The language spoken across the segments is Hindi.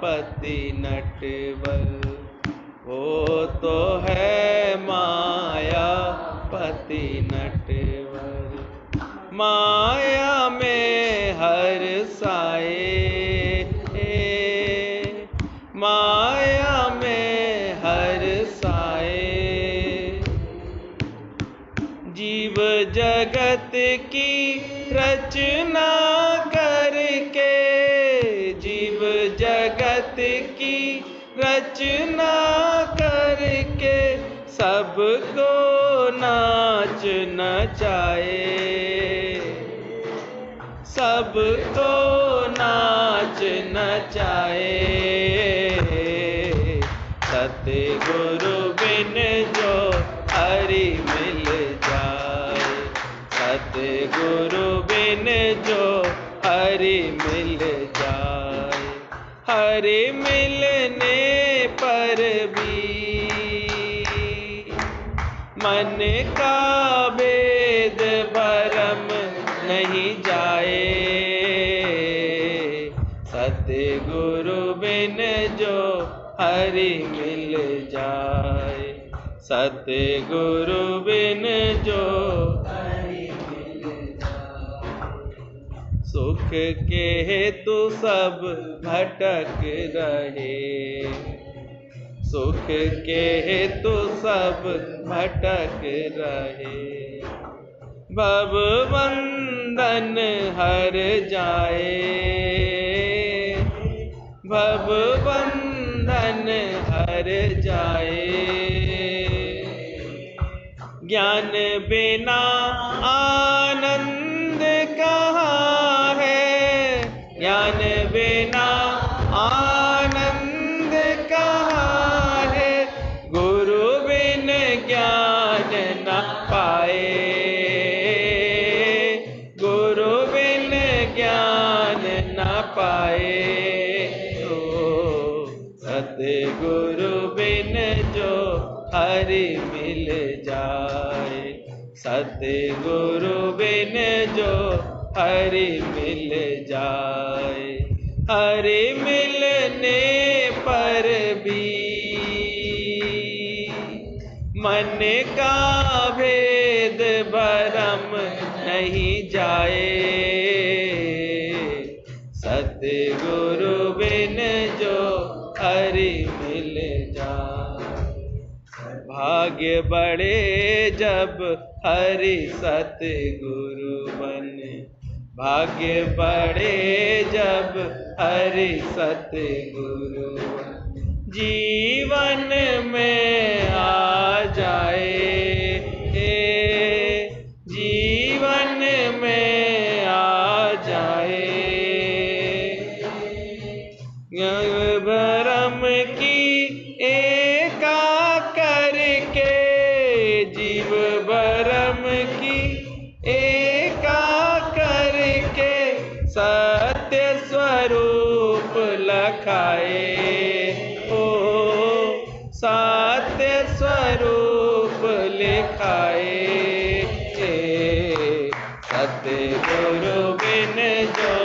पति नटवर, वो तो है माया पति नटवर। माया में हर साए, माया में हर साए। जीव जगत की रचना करके, जीव जगत की रचना करके, सबको नाच नचाए, सबको नाच नचाए। सतगुरु बिन जो हरि मिल जाए, सतगुरु बिन जो हरि मिल जाए। हरि मिलने पर भी मन का भेद भरम नहीं जाए, सतगुरु बिन जो हरि मिल जाए, सतगुरु बिन जो हरि मिल जाए। सुख के हेतु सब भटक रहे, सुख के हेतु सब भटक रहे। भव बंधन हर जाए, भव बंधन हर जाए। ज्ञान बिना आनंद कहाँ है, ज्ञान बिना आनंद कहाँ है। गुरु बिन ज्ञान न पाए, गुरु बिन ज्ञान न पाए। सतगुरु बिन जो हरि मिल जाए, सतगुरु बिन जो हरि मिल जाए। हरि मिलने पर भी मन का भेद भरम नहीं जाए, सतगुरु बिन जो हरि मिल जाए। भाग्य बढ़े जब हरि सतगुरु बने, भाग्य बढ़े जब हरि सतगुरु बने। जीवन में आ जाए, जीवन में आ जाए। भरम की एका करके, जीव भरम की एका करके, सत्य स्वरूप लखाए, ओ सत्य स्वरूप लिखाए। सतगुरु बिन जो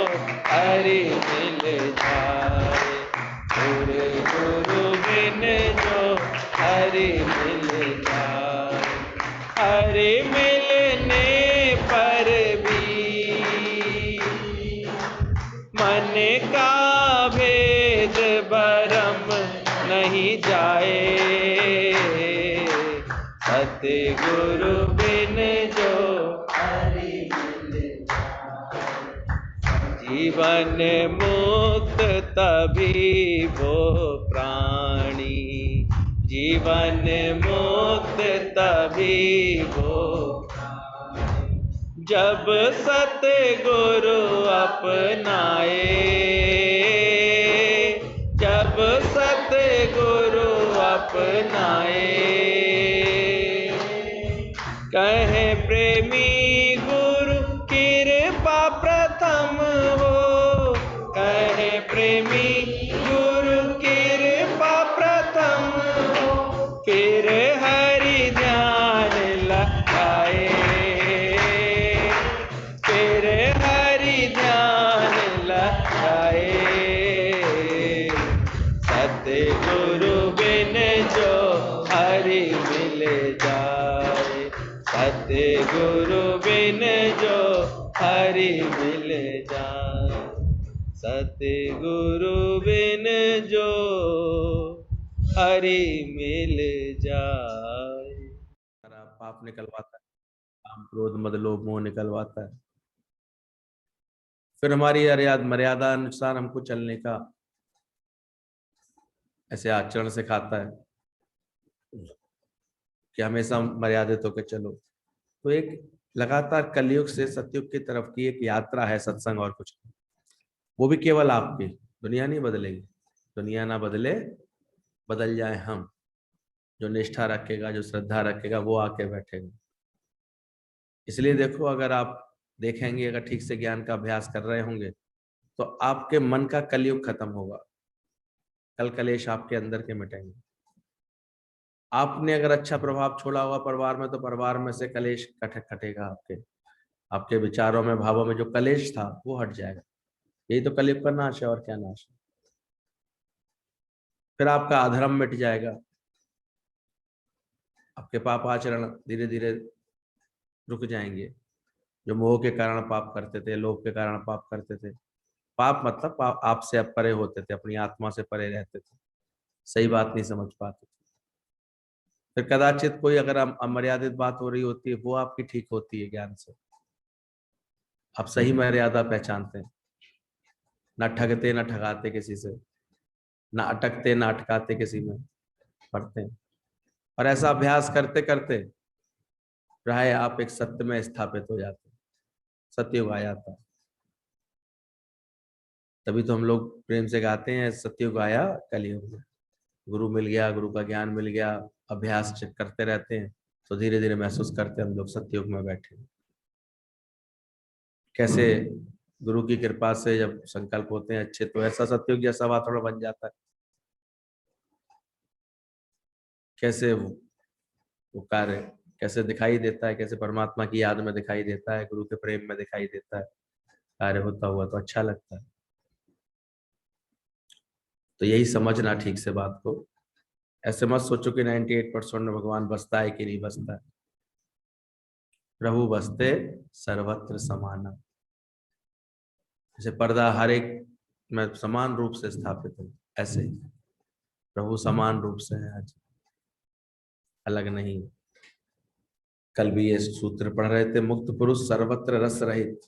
हरि मिल जाए, गुरु बिन जो हरि मिल जाए। हरि मिलने पर भी मन का भेद भरम नहीं जाए, सतगुरु बिन जो हरि मिल जाए। जीवन मुक्त तभी वो प्राणी, जीवन मुक्त तभी वो प्राणी, जब सतगुरु अपनाए, जब सतगुरु अपनाए। कहे प्रेमी गुरु कृपा प्रथम हो, कहे प्रेमी गुरु कृपा प्रथम हो, फिर हरि ध्यान लगाए, फिर हरि ध्यान लगाए। गुरु बिन जो हरि मिल जाए, सतगुरु बिन जो हरि मिल जाए। पाप निकलवाता है, काम क्रोध मद लोभ मोह निकलवाता है। फिर हमारी मर्यादा अनुसार हमको चलने का ऐसे आचरण सिखाता है कि हमेशा मर्यादित होकर चलो। तो एक लगातार कलयुग से सतयुग की तरफ की एक यात्रा है सत्संग, और कुछ नहीं। वो भी केवल आपकी, दुनिया नहीं बदलेगी। दुनिया ना बदले, बदल जाए हम। जो निष्ठा रखेगा, जो श्रद्धा रखेगा, वो आके बैठेगा। इसलिए देखो, अगर आप देखेंगे, अगर ठीक से ज्ञान का अभ्यास कर रहे होंगे तो आपके मन का कलयुग खत्म होगा, कल कलेश आपके अंदर के मिटेंगे। आपने अगर अच्छा प्रभाव छोड़ा हुआ परिवार में, तो परिवार में से कलेश कटेगा। आपके विचारों में, भावों में जो कलेश था वो हट जाएगा। यही तो कलयुग का नाश है, और क्या नाश है। फिर आपका अधर्म मिट जाएगा, आपके पाप आचरण धीरे धीरे रुक जाएंगे। जो मोह के कारण पाप करते थे, लोभ के कारण पाप करते थे, पाप मतलब पाप आपसे अब परे होते थे, अपनी आत्मा से परे रहते थे, सही बात नहीं समझ पाते थे। फिर कदाचित कोई अगर अमर्यादित बात हो रही होती है, वो आपकी ठीक होती है ज्ञान से। आप सही मर्यादा पहचानते हैं, ना ठगते ना ठगाते किसी से, ना अटकते ना अटकाते किसी में, पढ़ते हैं। और ऐसा अभ्यास करते करते प्राय आप एक सत्य में स्थापित हो जाते हैं, सत्ययुग आ जाता है। तभी तो हम लोग प्रेम से गाते हैं, सत्ययुग आया कलयुग में। गुरु मिल गया, गुरु का ज्ञान मिल गया, अभ्यास करते रहते हैं तो धीरे धीरे महसूस करते हैं हम लोग सत्ययुग में बैठे। कैसे गुरु की कृपा से जब संकल्प होते हैं अच्छे, तो ऐसा सत्ययुग जैसा वातावरण बन जाता है। कैसे वो कार्य कैसे दिखाई देता है, कैसे परमात्मा की याद में दिखाई देता है, गुरु के प्रेम में दिखाई देता है कार्य होता हुआ, तो अच्छा लगता है। तो यही समझना ठीक से बात को। ऐसे मत सोचो कि 98% में भगवान बसता है कि नहीं बसता है। प्रभु बसते सर्वत्र समाना। जैसे पर्दा हर एक में समान रूप से स्थापित है, ऐसे ही प्रभु समान रूप से है आज, अलग नहीं। कल भी ये सूत्र पढ़ रहे थे, मुक्त पुरुष सर्वत्र रस रहित,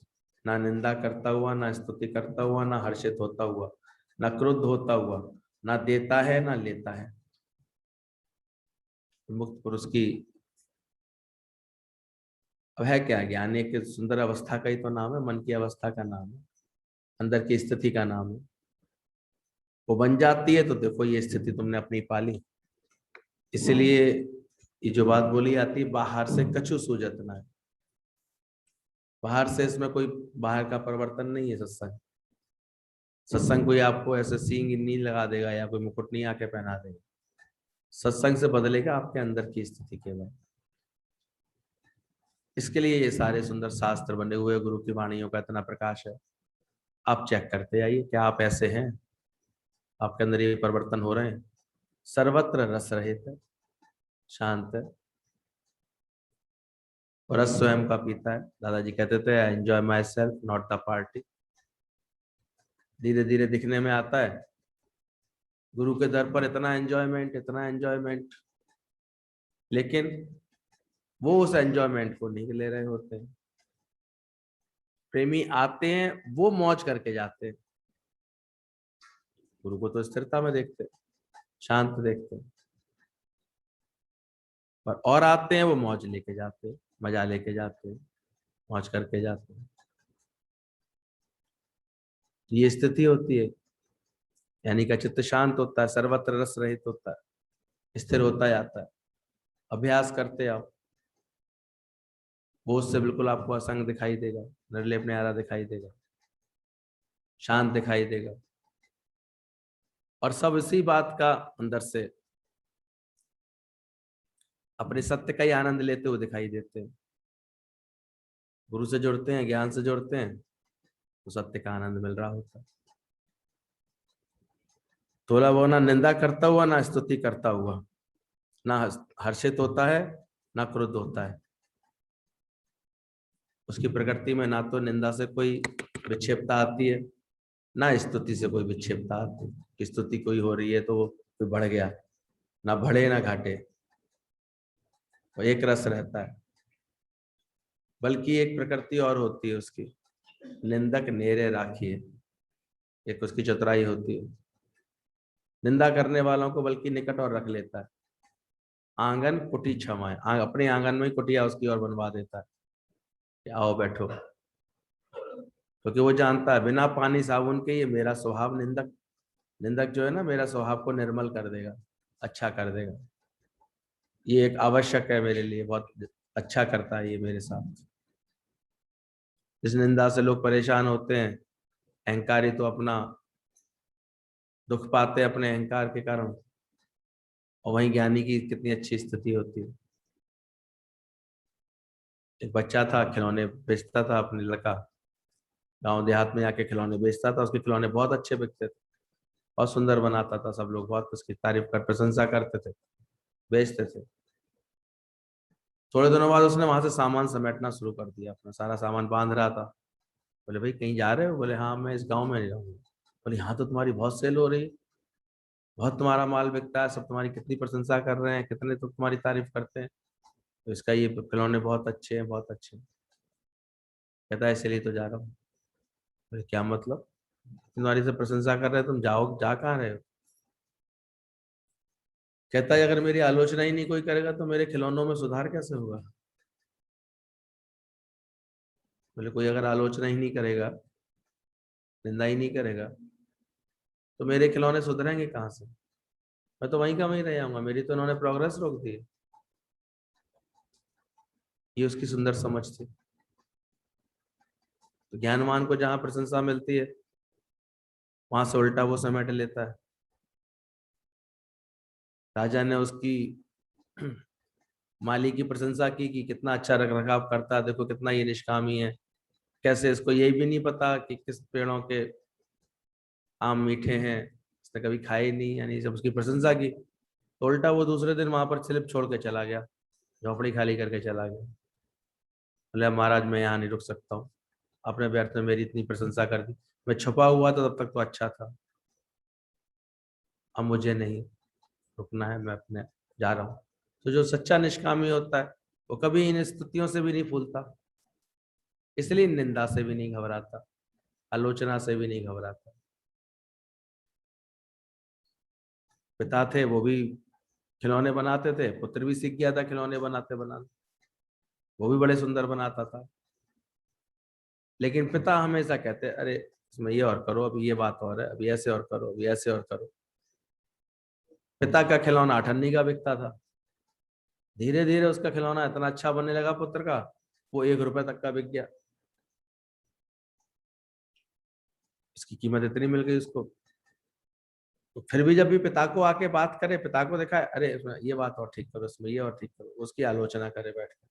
ना निंदा करता हुआ, ना स्तुति करता हुआ, ना हर्षित होता हुआ, ना क्रुद्ध होता हुआ, ना देता है ना लेता है। मुक्त पुरुष की अब है क्या, ज्ञान एक सुंदर अवस्था का ही तो नाम है, मन की अवस्था का नाम है, अंदर की स्थिति का नाम है। वो बन जाती है तो देखो ये स्थिति तुमने अपनी पाली। इसलिए ये जो बात बोली जाती है, बाहर से कछु सूझत ना है। बाहर से इसमें कोई बाहर का परिवर्तन नहीं है। सत्संग कोई आपको ऐसे सींग नहीं लगा देगा या कोई मुकुट नहीं आके पहना देगा। सत्संग से बदलेगा आपके अंदर की स्थिति केवल। इसके लिए ये सारे सुंदर शास्त्र बने हुए, गुरु की वाणियों का इतना प्रकाश है। आप चेक करते आइए, क्या आप ऐसे हैं, आपके अंदर ये परिवर्तन हो रहे हैं। सर्वत्र रस रहित है, शांत है, और रस स्वयं का पीता है। दादाजी कहते थे, I enjoy my self not the party. धीरे धीरे दिखने में आता है गुरु के दर पर इतना एंजॉयमेंट, इतना एंजॉयमेंट, लेकिन वो उस एंजॉयमेंट को नहीं ले रहे होते हैं। प्रेमी आते हैं, वो मौज करके जाते हैं। गुरु को तो स्थिरता में देखते, शांत देखते हैं, और आते हैं वो मौज लेके जाते हैं, मजा लेके जाते हैं, मौज करके जाते हैं। ये स्थिति होती है, यानी का चित्त शांत होता है, सर्वत्र रस रहित होता है, स्थिर होता जाता है। अभ्यास करते आओ, वो उससे बिल्कुल आपको असंग दिखाई देगा, निर्लेप न्यारा दिखाई देगा, शांत दिखाई देगा, और सब इसी बात का अंदर से अपने सत्य का ही आनंद लेते हुए दिखाई देते हैं। गुरु से जुड़ते हैं, ज्ञान से जुड़ते हैं, तो सत्य का आनंद मिल रहा होता है। थोड़ा वो ना निंदा करता हुआ, ना स्तुति करता हुआ, ना हर्षित होता है, ना क्रुद्ध होता है। उसकी प्रकृति में ना तो निंदा से कोई विक्षेपता आती है, ना स्तुति से कोई विक्षेपता आती है। कि स्तुति कोई हो रही है तो वो कोई बढ़ गया, ना बढ़े ना घाटे, वो एक रस रहता है। बल्कि एक प्रकृति और होती है उसकी, निंदक नेरे राखिए, एक उसकी चतुराई होती है। निंदा करने वालों को बल्कि निकट और रख लेता है। आंगन कुटी क्षमाए, अपने आंगन में ही कुटिया उसकी ओर बनवा देता है कि आओ बैठो, क्योंकि वो जानता है बिना पानी साबुन के ये मेरा स्वभाव, निंदक निंदक जो है ना, मेरा स्वभाव को निर्मल कर देगा, अच्छा कर देगा। ये एक आवश्यक है मेरे लिए, बहुत अच्छा करता है ये मेरे साथ। इस निंदा से लोग परेशान होते हैं, अहंकारी तो अपना दुख पाते हैं अपने अहंकार के कारण, और वहीं ज्ञानी की कितनी अच्छी स्थिति होती है। एक बच्चा था, खिलौने बेचता था, अपने लड़का गांव देहात में आके खिलौने बेचता था। उसके खिलौने बहुत अच्छे बिकते थे, बहुत सुंदर बनाता था, सब लोग बहुत उसकी तारीफ कर प्रशंसा करते थे, बेचते थे। थोड़े दिनों बाद उसने वहां से सामान समेटना शुरू कर दिया, अपना सारा सामान बांध रहा था। बोले भाई कहीं जा रहे हो? बोले हाँ मैं इस गांव में नहीं रहूंगा। बोले यहाँ तो तुम्हारी बहुत सेल हो रही है, बहुत तुम्हारा माल बिकता है, सब तुम्हारी कितनी प्रशंसा कर रहे हैं, कितने तो तुम्हारी तारीफ करते हैं, तो इसका ये खिलौने बहुत अच्छे हैं, बहुत अच्छे हैं। कहता है इसलिए तो जा रहा हूँ। बोले क्या मतलब? तुम्हारी से प्रशंसा कर रहे हैं, तुम जाओ, जा कहाँ रहे हो? कहता है अगर मेरी आलोचना ही नहीं कोई करेगा तो मेरे खिलौनों में सुधार कैसे होगा? बोले कोई अगर आलोचना ही नहीं करेगा, निंदा ही नहीं करेगा, तो मेरे खिलौने सुधरेंगे कहाँ से? मैं तो वहीं का वहीं रह जाऊंगा, मेरी तो उन्होंने प्रोग्रेस रोक दी है। ये उसकी सुंदर समझ थी। तो ज्ञानवान को जहां प्रशंसा मिलती है वहां से उल्टा वो समेट लेता है। राजा ने उसकी माली की प्रशंसा की कि कितना अच्छा रख रखाव करता है, देखो कितना ये निष्कामी है, कैसे इसको यही भी नहीं पता कि किस पेड़ों के आम मीठे हैं, इसने कभी खाए ही नहीं, यानी जब उसकी प्रशंसा की तो उल्टा वो दूसरे दिन वहां पर स्लिप छोड़ के चला गया, झोपड़ी खाली करके चला गया। बोले महाराज मैं यहाँ नहीं रुक सकता हूँ, आपने व्यर्थ में मेरी इतनी प्रशंसा कर दी, मैं छुपा हुआ था तब तक तो अच्छा था, अब मुझे नहीं रुकना है, मैं अपने जा रहा हूँ। तो जो सच्चा निष्कामी होता है वो कभी इन स्तुतियों से भी नहीं फूलता, इसलिए निंदा से भी नहीं घबराता, आलोचना से भी नहीं घबराता। पिता थे वो भी खिलौने बनाते थे, पुत्र भी सीख गया था खिलौने बनाते बनाते, वो भी बड़े सुंदर बनाता था। लेकिन पिता हमेशा कहते अरे इसमें ये और करो, अभी ये बात और है, अभी ऐसे और करो, अभी ऐसे और करो। पिता का खिलौना अठन्नी का बिकता था, धीरे धीरे उसका खिलौना इतना अच्छा बनने लगा पुत्र का, वो 1 रुपए तक का बिक गया। इसकी कीमत इतनी मिल गई उसको। तो फिर भी जब भी पिता को आके बात करे, पिता को देखा है, अरे इसमें ये बात और ठीक करो, इसमें ये और ठीक करो, उसकी आलोचना करे बैठ कर।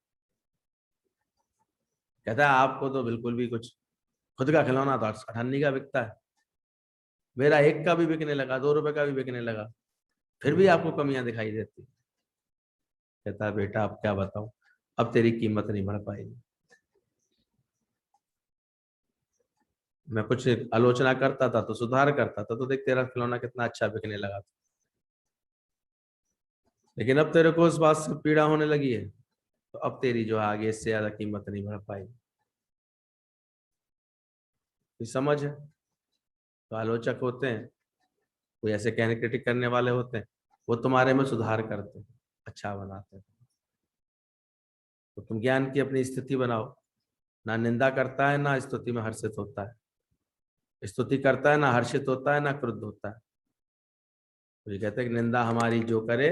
कहता है आपको तो बिल्कुल भी कुछ, खुद का खिलौना तो अठन्नी का बिकता है, मेरा 1 का भी बिकने लगा, 2 रुपए का भी बिकने लगा, फिर भी आपको कमियां दिखाई देती। कहता है बेटा अब क्या बताऊं, अब तेरी कीमत नहीं बढ़ पाएगी। मैं कुछ आलोचना करता था तो सुधार करता था, तो देख तेरा खिलौना कितना अच्छा बिकने लगा था। लेकिन अब तेरे को उस बात से पीड़ा होने लगी है, तो अब तेरी जो है आगे इससे ज्यादा कीमत नहीं बढ़ पाएगी। ये समझ है। तो आलोचक होते हैं, कोई ऐसे कहने क्रिटिक करने वाले होते हैं, वो तुम्हारे में सुधार करते हैं, अच्छा बनाते हैं। तो तुम ज्ञान की अपनी स्थिति बनाओ, ना निंदा करता है ना स्तुति में हर्षित होता है, स्तुति करता है ना हर्षित होता है ना क्रुद्ध होता है। तो ये कहते हैं कि निंदा हमारी जो करे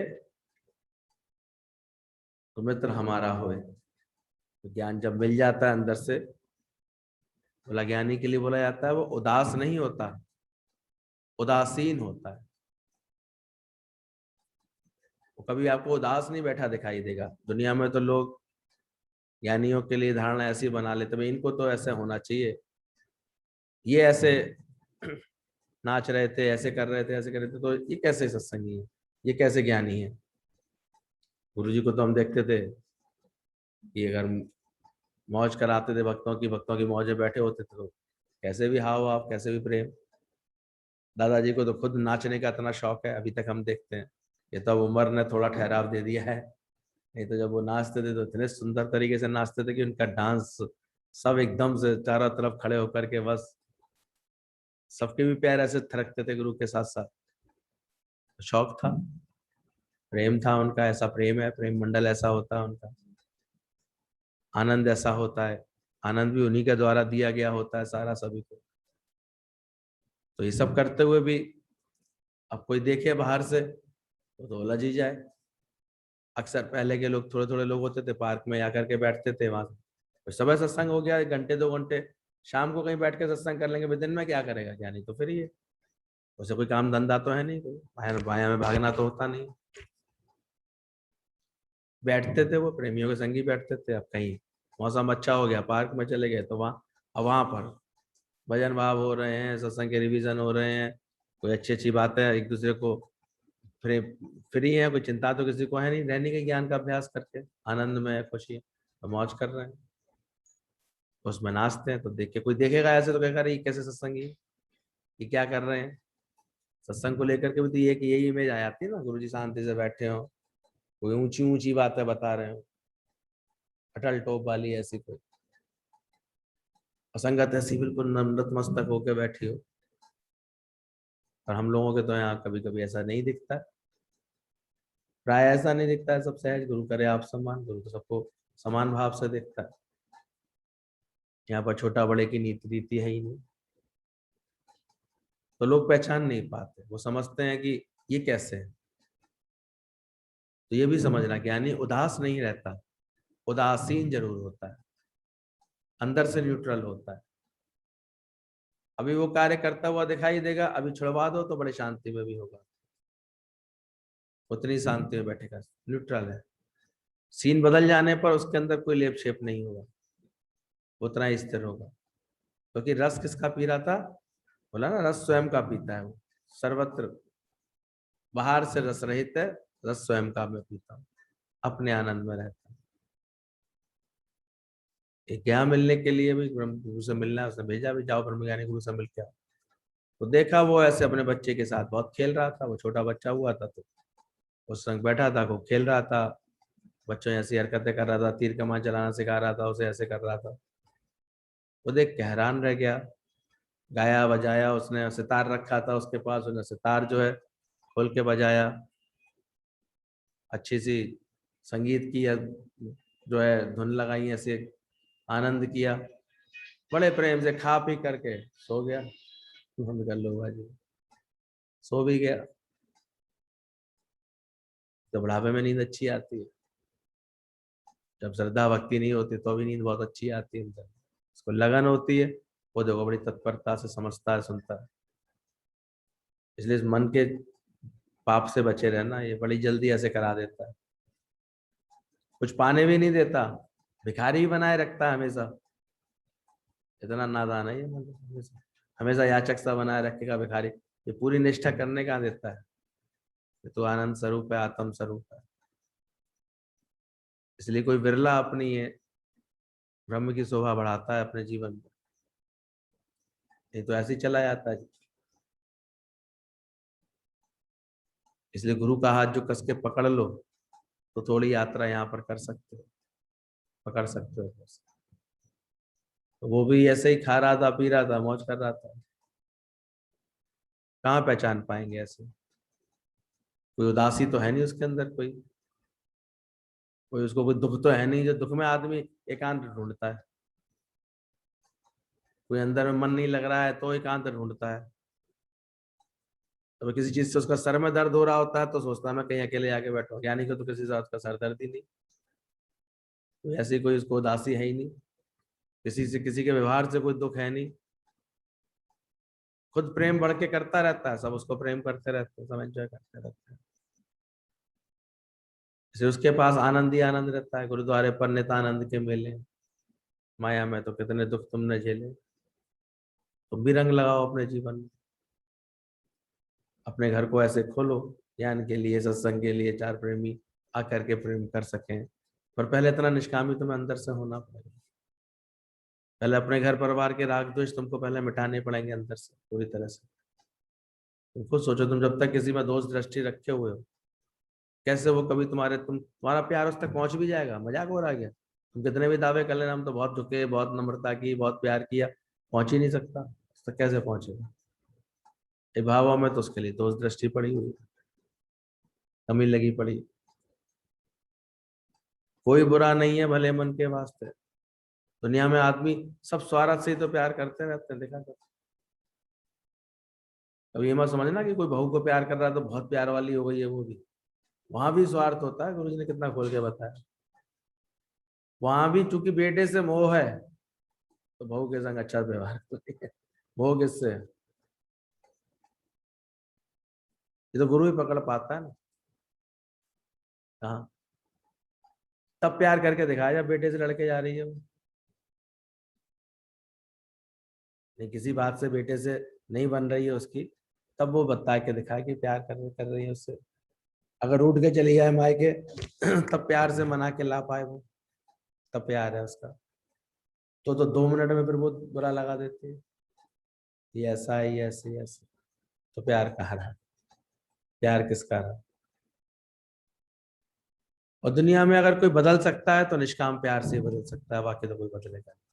तो मित्र हमारा होए। तो ज्ञान जब मिल जाता है अंदर से, बोला ज्ञानी के लिए बोला जाता है वो उदास नहीं होता, उदासीन होता है। वो कभी आपको उदास नहीं बैठा दिखाई देगा। दुनिया में तो लोग ज्ञानियों के लिए धारणा ऐसी बना लेते हैं इनको तो ऐसे होना चाहिए, ये ऐसे नाच रहे थे, ऐसे कर रहे थे, ऐसे कर रहे थे, तो ये कैसे सत्संगी है, ये कैसे ज्ञानी है। गुरु जी को तो हम देखते थे कि अगर मौज कराते थे भक्तों की मौज में बैठे होते थे, तो कैसे भी हाव भाव, कैसे भी प्रेम। दादाजी को तो खुद नाचने का इतना शौक है, अभी तक हम देखते हैं। ये तो अब उम्र ने थोड़ा ठहराव दे दिया है, नहीं तो जब वो नाचते थे तो इतने सुंदर तरीके से नाचते थे कि उनका डांस सब एकदम से चारों तरफ खड़े होकर के बस सबके भी पैर ऐसे थिरकते थे गुरु के साथ साथ। शौक था, प्रेम था उनका, ऐसा प्रेम है, प्रेम मंडल ऐसा होता है उनका। आनंद ऐसा होता है, आनंद भी उन्हीं के द्वारा दिया गया होता है सारा सभी को। तो ये सब करते हुए भी अब कोई देखे बाहर से तो उलझ ही जाए। अक्सर पहले के लोग, थोड़े थोड़े लोग होते थे पार्क में आकर के बैठते थे, वहां तो सुबह सत्संग हो गया 1 घंटे 2 घंटे, शाम को कहीं बैठ के सत्संग कर लेंगे, दिन में क्या करेगा ज्ञानी, तो फिर ये उसे कोई काम धंधा तो है नहीं, कोई बाहर बाया में भागना तो होता नहीं। बैठते थे वो प्रेमियों के संग ही बैठते थे। अब कहीं मौसम अच्छा हो गया, पार्क में चले गए, तो वहाँ अब वहाँ पर भजन भाव हो रहे हैं, सत्संग के रिवीजन हो रहे हैं, कोई अच्छी अच्छी बातें, एक दूसरे को फ्री फ्री है, कोई चिंता तो किसी को है नहीं, रहने के ज्ञान का अभ्यास करके आनंद में खुशी तो मौज कर रहे हैं, उसमें नाचते हैं। तो देख के कोई देखेगा ऐसे तो कहेगा, अरे ये कैसे सत्संगी, ये क्या कर रहे हैं। सत्संग को लेकर के भी तो ये कि यही इमेज आ जाती है ना, गुरुजी शांति से बैठे हो, कोई ऊंची ऊंची बातें बता रहे हो, अटल टोप वाली ऐसी कोई असंगत ऐसी बिल्कुल नतमस्तक होकर बैठी हो। और हम लोगों के तो यहाँ कभी कभी ऐसा नहीं दिखता है, प्राय ऐसा नहीं दिखता है, सब सहज, गुरु करे आप सम्मान, गुरु तो सबको समान भाव से देखता है। यहाँ पर छोटा बड़े की नीति रीति है ही नहीं, तो लोग पहचान नहीं पाते, वो समझते हैं कि ये कैसे है। तो ये भी समझना, ज्ञानी उदास नहीं रहता, उदासीन जरूर होता है, अंदर से न्यूट्रल होता है। अभी वो कार्य करता हुआ दिखाई देगा, अभी छुड़वा दो तो बड़े शांति में भी होगा, उतनी शांति में बैठेगा, न्यूट्रल है। सीन बदल जाने पर उसके अंदर कोई लेप शेप नहीं होगा, उतना ही स्थिर होगा। क्योंकि रस किसका पी रहा था, बोला ना, रस स्वयं का पीता है वो, सर्वत्र बाहर से रस रहित है, रस स्वयं का मैं पीता हूँ, अपने आनंद में रहता हूँ। ज्ञान मिलने के लिए भी ब्रह्म गुरु से मिलना है, उसने भेजा भी, जाओ ब्रह्म ज्ञानी गुरु से मिल के आओ। तो देखा वो ऐसे अपने बच्चे के साथ बहुत खेल रहा था, वो छोटा बच्चा हुआ था, तो उस संग बैठा था, वो खेल रहा था, बच्चों ऐसी हरकतें कर रहा था, तीर कमान चलाना सिखा रहा था, उसे ऐसे कर रहा था। वो देख के हैरान रह गया, गाया बजाया, उसने सितार रखा था उसके पास, उसने सितार जो है खोल के बजाया, अच्छी सी संगीत की जो है धुन लगाई, ऐसे आनंद किया, बड़े प्रेम से खा पी करके सो गया। हम कर लो भाजी, सो भी गया। तो बुढ़ापे में नींद अच्छी आती है, जब श्रद्धा भक्ति नहीं होती तो भी नींद बहुत अच्छी आती है अंदर, उसको लगन होती है, वो देखो बड़ी तत्परता से समझता है, सुनता है। इसलिए इस मन के पाप से बचे रहना, ये बड़ी जल्दी ऐसे करा देता है, कुछ पाने भी नहीं देता, भिखारी ही बनाए रखता है हमेशा। इतना नादान है ये मन, हमेशा हमेशा याचक सा बनाए रखेगा भिखारी, ये पूरी निष्ठा करने का देता है। ये तो आनंद स्वरूप है, आत्म स्वरूप है। इसलिए कोई बिरला अपनी ये ब्रह्म की शोभा बढ़ाता है अपने जीवन में, ये तो ऐसे ही चला जाता है। इसलिए गुरु का हाथ जो कस के पकड़ लो तो थोड़ी यात्रा यहाँ पर कर सकते हो, पकड़ सकते हो। तो वो भी ऐसे ही खा रहा था, पी रहा था, मौज कर रहा था, कहाँ पहचान पाएंगे ऐसे, कोई उदासी तो है नहीं उसके अंदर, कोई उसको कोई दुख तो है नहीं, जो दुख में आदमी एकांत ढूंढता है, कोई अंदर में मन नहीं लग रहा है तो एकांत ढूंढता है। तो किसी चीज से उसका सर में दर्द हो रहा होता है तो सोचता है मैं कहीं अकेले आके बैठा, ज्ञानी को तो किसी से उसका सर दर्द ही नहीं, तो ऐसी कोई उसको उदासी है ही नहीं, किसी से किसी के व्यवहार से कोई दुख है नहीं, खुद प्रेम बढ़ के करता रहता है, सब उसको प्रेम करते रहते हैं, सब एंजॉय करते रहते हैं। इसलिए उसके पास आनंद ही आनंद रहता है। गुरुद्वारे पर नित्यानंद के मेले, माया में तो कितने दुख तुमने झेले, तुम भी रंग लगाओ अपने जीवन में, अपने घर को ऐसे खोलो ज्ञान के लिए, सत्संग के लिए, चार प्रेमी आकर के प्रेम कर सकें। पर पहले इतना निष्कामी तुम्हें अंदर से होना पड़ेगा। पहले अपने घर परिवार के राग द्वेष तुमको पहले मिटाने पड़ेंगे अंदर से पूरी तरह से। तुम खुद सोचो, तुम जब तक किसी में दोष दृष्टि रखे हुए हो, कैसे वो कभी तुम्हारा प्यार उस तक पहुंच भी जाएगा? मजाक हो रहा है क्या? तुम कितने भी दावे कर लेना, हम तो बहुत झुके, बहुत नम्रता की, बहुत प्यार किया, पहुंच ही नहीं सकता। उस तक कैसे पहुंचेगा? ये भावों में तो उसके लिए दोष दृष्टि पड़ी हुई, कमी लगी पड़ी। कोई बुरा नहीं है भले मन के वास्ते। दुनिया में आदमी सब स्वार्थ से ही तो प्यार करते रहते हैं, देखा कर। अब ये मत समझना कि कोई बहू को प्यार कर रहा है तो बहुत प्यार वाली हो गई है वो भी। वहां भी स्वार्थ होता है, गुरु जी ने कितना खोल के बताया। वहां भी चूंकि बेटे से मोह है तो बहू के संग अच्छा व्यवहार करेंगे। मोह किससे है? ये तो गुरु ही पकड़ पाता है ना। हाँ, तब प्यार करके दिखाया जब बेटे से लड़के जा रही है वो। नहीं, किसी बात से बेटे से नहीं बन रही है उसकी, तब वो बता के दिखाए कि प्यार कर रही है उससे। अगर उठ के चली जाए मायके तब प्यार से मना के ला पाए वो, तब प्यार है उसका। तो 2 मिनट में फिर वो बुरा लगा देती है, ये ऐसा है, ये ऐसे, ये ऐसे। तो प्यार कहाँ रहा? प्यार किसका रहा? और दुनिया में अगर कोई बदल सकता है तो निष्काम प्यार से ही बदल सकता है, बाकी तो कोई बदलेगा नहीं।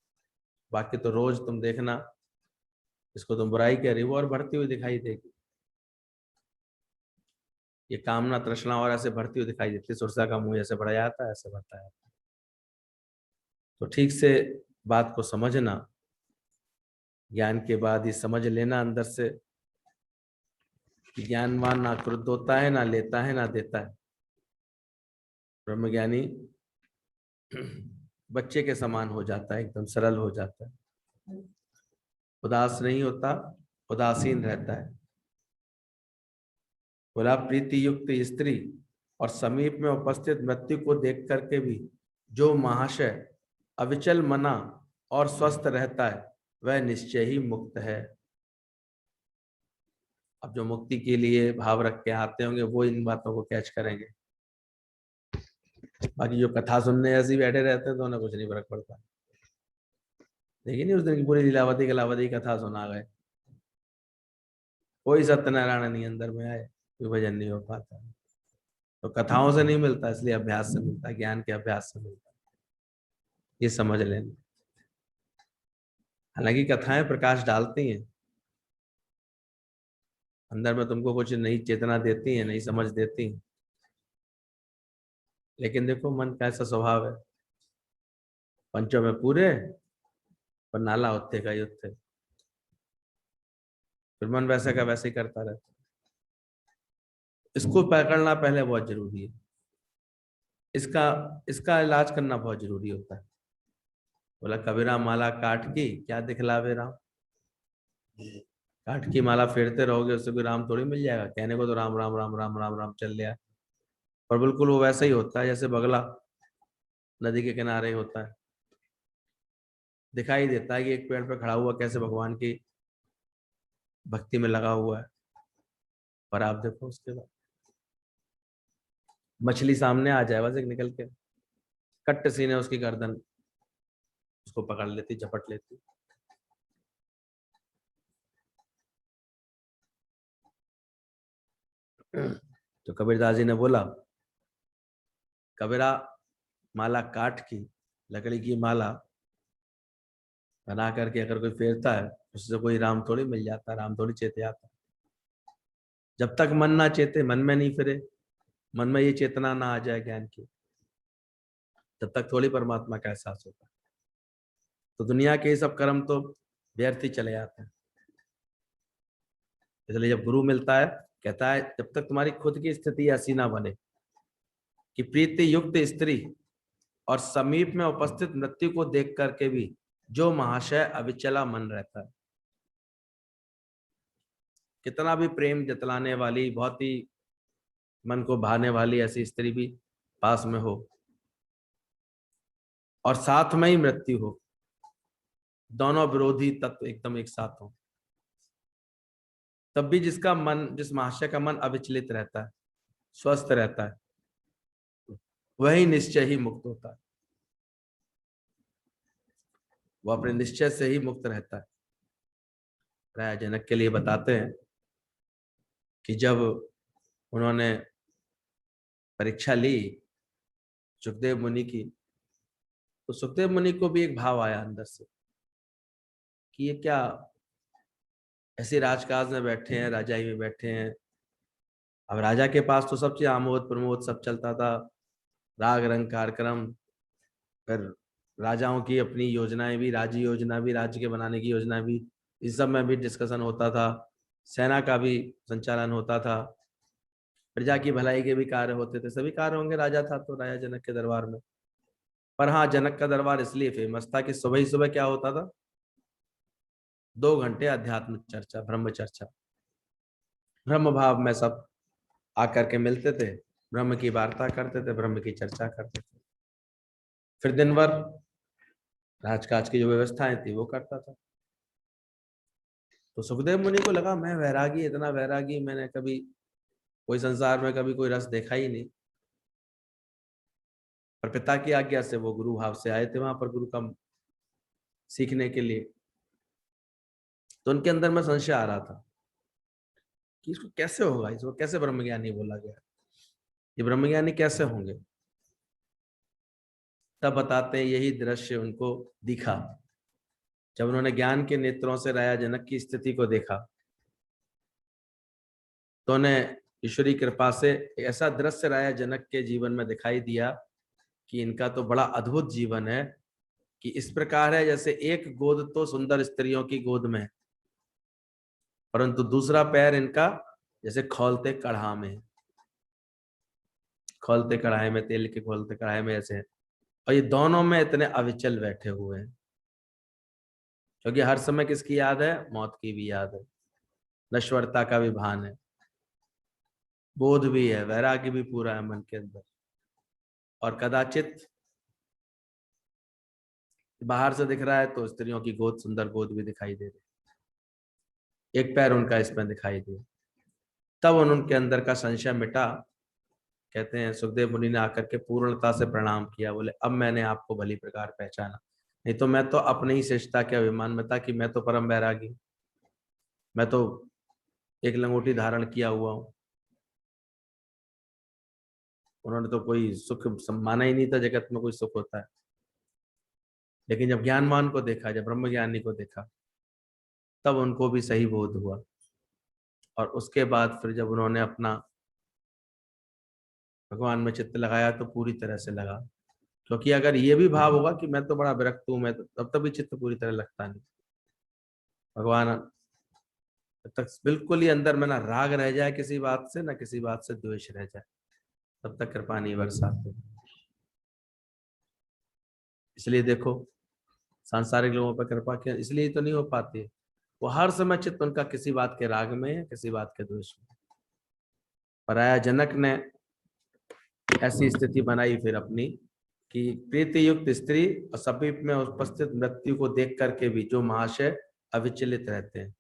बाकी तो रोज तुम देखना, इसको तुम बुराई कह रही हो और बढ़ती हुई दिखाई देगी। ये कामना तृष्णा और ऐसे बढ़ती हुई दिखाई देती है, सुरसा का मुंह ऐसे बढ़ा जाता है, ऐसे बढ़ता है। तो ठीक से बात को समझना, ज्ञान के बाद ये समझ लेना अंदर से कि ज्ञानवान ना क्रुद्ध होता है, ना लेता है, ना देता है। ब्रह्मज्ञानी बच्चे के समान हो जाता है, एकदम सरल हो जाता है, उदास नहीं होता, उदासीन रहता है। बोला प्रीति युक्त स्त्री और समीप में उपस्थित मृत्यु को देख करके भी जो महाशय अविचल मना और स्वस्थ रहता है वह निश्चय ही मुक्त है। अब जो मुक्ति के लिए भाव रख के आते होंगे वो इन बातों को कैच करेंगे। बाकी जो कथा सुनने ऐसे ही बैठे रहते हैं तो उन्हें कुछ नहीं फर्क पड़ता। देखिए नहीं, उस दिन की पूरी लीलावती कलावती कथा सुना गए, कोई सत्यनारायण नहीं अंदर में आए, कोई भजन नहीं हो पाता। तो कथाओं से नहीं मिलता, इसलिए अभ्यास से मिलता है, ज्ञान के अभ्यास से मिलता है। ये समझ लेना। हालांकि कथाएं प्रकाश डालती हैं अंदर में, तुमको कुछ नई चेतना देती हैं, नई समझ देती हैं। लेकिन देखो मन का ऐसा स्वभाव है, पंचों में पूरे पर नाला उत्थे का युद्ध है। फिर मन वैसे का वैसे ही करता रहता है। इसको पकड़ना पहले बहुत जरूरी है, इसका इसका इलाज करना बहुत जरूरी होता है। बोला कबीरा माला काट की क्या दिखलावे राम। काट की माला फेरते रहोगे उससे कोई राम थोड़ी मिल जाएगा, कहने को तो राम राम राम राम राम राम चल लिया, पर बिल्कुल वो वैसा ही होता है जैसे बगला नदी के किनारे होता है। दिखाई देता है कि एक पेड़ पे खड़ा हुआ कैसे भगवान की भक्ति में लगा हुआ है, पर आप देखो उसके बाद मछली सामने आ जाए बस एक निकल के, कट्ट सीने उसकी गर्दन उसको पकड़ लेती, झपट लेती। तो कबीरदास जी ने बोला कबीरा माला काट की, लकड़ी की माला बना करके अगर कोई फेरता है उससे कोई राम थोड़ी मिल जाता, राम थोड़ी चेते आता। जब तक मन ना चेते, मन में नहीं फिरे, मन में ये चेतना ना आ जाए ज्ञान की, तब तक थोड़ी परमात्मा का एहसास होता है। तो दुनिया के ये सब कर्म तो व्यर्थ ही चले जाते हैं। इसलिए जब गुरु मिलता है, कहता है जब तक तुम्हारी खुद की स्थिति ऐसी ना बने कि प्रीति युक्त स्त्री और समीप में उपस्थित मृत्यु को देख करके भी जो महाशय अविचला मन रहता है। कितना भी प्रेम जतलाने वाली, बहुत ही मन को भाने वाली ऐसी स्त्री भी पास में हो और साथ में ही मृत्यु हो, दोनों विरोधी तत्व एकदम एक साथ हो, तब भी जिसका मन, जिस महाशय का मन अविचलित रहता है, स्वस्थ रहता है, वही निश्चय ही मुक्त होता है। वो अपने निश्चय से ही मुक्त रहता है। राजा जनक के लिए बताते हैं कि जब उन्होंने परीक्षा ली सुखदेव मुनि की, तो सुखदेव मुनि को भी एक भाव आया अंदर से कि ये क्या ऐसे राजकाज में बैठे हैं, राजाई में बैठे हैं। अब राजा के पास तो सब चीज आमोद प्रमोद सब चलता था, राग रंग कार्यक्रम, फिर राजाओं की अपनी योजनाएं भी, राज्य योजना भी, राज्य के बनाने की योजना भी, इस सब में भी डिस्कशन होता था। सेना का भी संचालन होता था, प्रजा की भलाई के भी कार्य होते थे, सभी कार्य होंगे। राजा था तो राजा जनक के दरबार में। पर हाँ, जनक का दरबार इसलिए फेमस था कि सुबह ही सुबह क्या होता था, 2 घंटे अध्यात्म चर्चा, ब्रह्म चर्चा, ब्रह्म भाव में सब आकर के मिलते थे, ब्रह्म की वार्ता करते थे, ब्रह्म की चर्चा करते थे। फिर दिन भर राजकाज की जो व्यवस्थाएं थी वो करता था। तो सुखदेव मुनि को लगा मैं वैरागी, इतना वैरागी मैंने कभी कोई संसार में कभी कोई रस देखा ही नहीं। पर पिता की आज्ञा से वो गुरु भाव से आए थे वहां पर गुरु का सीखने के लिए। तो उनके अंदर में संशय आ रहा था कि इसको कैसे होगा, इसको कैसे ब्रह्मज्ञानी बोला गया, ये ब्रह्मज्ञानी कैसे होंगे। तब बताते हैं यही दृश्य उनको दिखा जब उन्होंने ज्ञान के नेत्रों से राजा जनक की स्थिति को देखा। तो उन्हें ईश्वरी कृपा से ऐसा दृश्य राजा जनक के जीवन में दिखाई दिया कि इनका तो बड़ा अद्भुत जीवन है, कि इस प्रकार है जैसे एक गोद तो सुंदर स्त्रियों की गोद में, परंतु दूसरा पैर इनका जैसे खौलते कढ़ा में, खौलते कढ़ाई में, तेल के खौलते कढ़ाई में ऐसे है। और ये दोनों में इतने अविचल बैठे हुए हैं, क्योंकि हर समय किसकी याद है, मौत की भी याद है, नश्वरता का भी भान है, बोध भी है, वैराग्य भी पूरा है मन के अंदर। और कदाचित बाहर से दिख रहा है तो स्त्रियों की गोद, सुंदर गोद भी दिखाई दे रही, एक पैर उनका इसमें दिखाई दिया। तब उनके अंदर का संशय मिटा। कहते हैं सुखदेव मुनि ने आकर के पूर्णता से प्रणाम किया, बोले अब मैंने आपको भली प्रकार पहचाना, नहीं तो मैं तो अपने ही श्रेष्ठता के अभिमान में था कि मैं तो परम वैरागी, मैं तो एक लंगोटी धारण किया हुआ हूं। उन्होंने तो कोई सुख माना ही नहीं था, जगत में कोई सुख होता है। लेकिन जब ज्ञानवान को देखा, जब ब्रह्मज्ञानी को देखा, तब उनको भी सही बोध हुआ। और उसके बाद फिर जब उन्होंने अपना भगवान में चित्त लगाया तो पूरी तरह से लगा। क्योंकि अगर ये भी भाव होगा कि मैं तो बड़ा विरक्त हूं, मैं तो तब तक भी चित्त पूरी तरह लगता नहीं। भगवान जब तक बिल्कुल ही अंदर में ना राग रह जाए किसी बात से, ना किसी बात से द्वेष रह जाए, तब तक कृपा नहीं बरसाते। इसलिए देखो सांसारिक लोगों पर कृपा क्या इसलिए तो नहीं हो पाती है, वो हर समय चित्त उनका किसी बात के राग में है, किसी बात के द्वेष में। पराया जनक ने ऐसी स्थिति बनाई फिर अपनी कि प्रीति युक्त स्त्री और समीप में उपस्थित मृत्यु को देख करके भी जो महाशय अविचलित रहते हैं,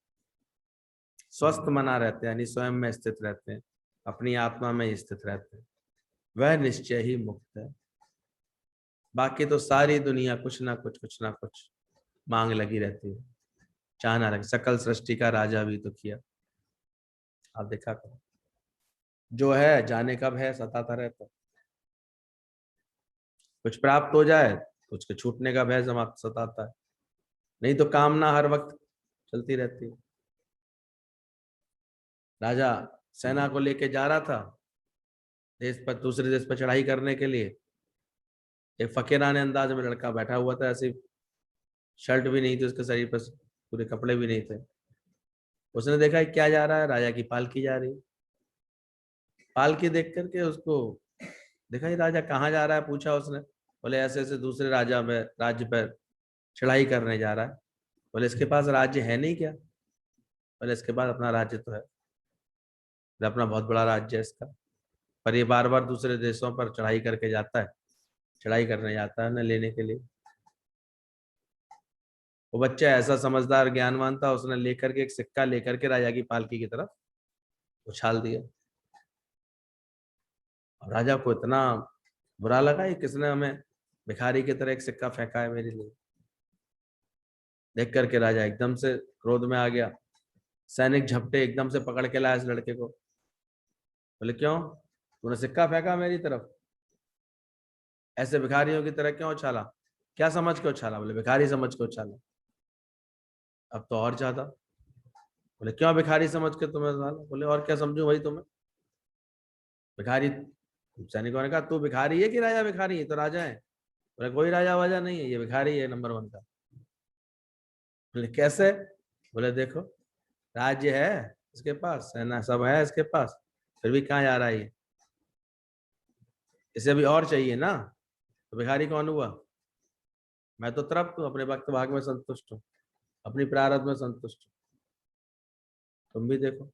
स्वस्थ मना रहते हैं, यानी स्वयं में स्थित रहते हैं, अपनी आत्मा में ही स्थित रहते हैं, वह निश्चय ही मुक्त है। बाकी तो सारी दुनिया कुछ ना कुछ मांग लगी रहती है, चाहना लगे। सकल सृष्टि का राजा भी तो किया, आप देखा करो, जो है जाने कब है सताता रहता, कुछ प्राप्त हो जाए तो उसके छूटने का भय समाप्त सताता है, नहीं तो कामना हर वक्त चलती रहती है। राजा सेना को लेके जा रहा था देश पर, दूसरे देश पर चढ़ाई करने के लिए। एक फकीराने अंदाज में लड़का बैठा हुआ था, ऐसी शर्ट भी नहीं थी उसके शरीर पर, पूरे कपड़े भी नहीं थे। उसने देखा कि क्या जा रहा है, राजा की पालकी जा रही। पालकी देख करके उसको देखा, ये राजा कहाँ जा रहा है, पूछा उसने। बोले ऐसे ऐसे दूसरे राजा में राज्य पर चढ़ाई करने जा रहा है। बोले इसके पास राज्य है नहीं क्या? बोले इसके पास अपना राज्य तो है, अपना बहुत बड़ा राज्य है इसका, पर ये बार बार दूसरे देशों पर चढ़ाई करके जाता है, चढ़ाई करने जाता है ना लेने के लिए। वो बच्चा ऐसा समझदार ज्ञानवान था, उसने लेकर के एक सिक्का लेकर के राजा की पालकी की तरफ उछाल दिया। और राजा को इतना बुरा लगा, ये किसने हमें भिखारी की तरह एक सिक्का फेंका है मेरे लिए। देख करके राजा एकदम से क्रोध में आ गया, सैनिक झपटे एकदम से पकड़ के लाया इस लड़के को। बोले क्यों, तूने सिक्का फेंका मेरी तरफ, ऐसे भिखारियों की तरह क्यों उछाला, क्या समझ के उछाला? बोले भिखारी समझ के उछाला। अब तो और ज्यादा। बोले क्यों भिखारी समझ के तुम्हें उछाला? बोले और क्या समझू भाई तुम्हें, भिखारी। सैनिकों ने कहा तू भिखारी है कि राजा भिखारी है? तो राजा है। बोले कोई राजा वाजा नहीं है, ये भिखारी है नंबर 1 का। बोले कैसे? बोले देखो, राज्य है इसके पास, सेना सब है इसके पास, फिर भी कहाँ जा रहा है ये, इसे अभी और चाहिए ना। तो भिखारी कौन हुआ? मैं तो तृप्त हूँ, अपने वक्त भाग में संतुष्ट हूँ, अपनी प्रारब्ध में संतुष्ट हूँ। तुम भी देखो,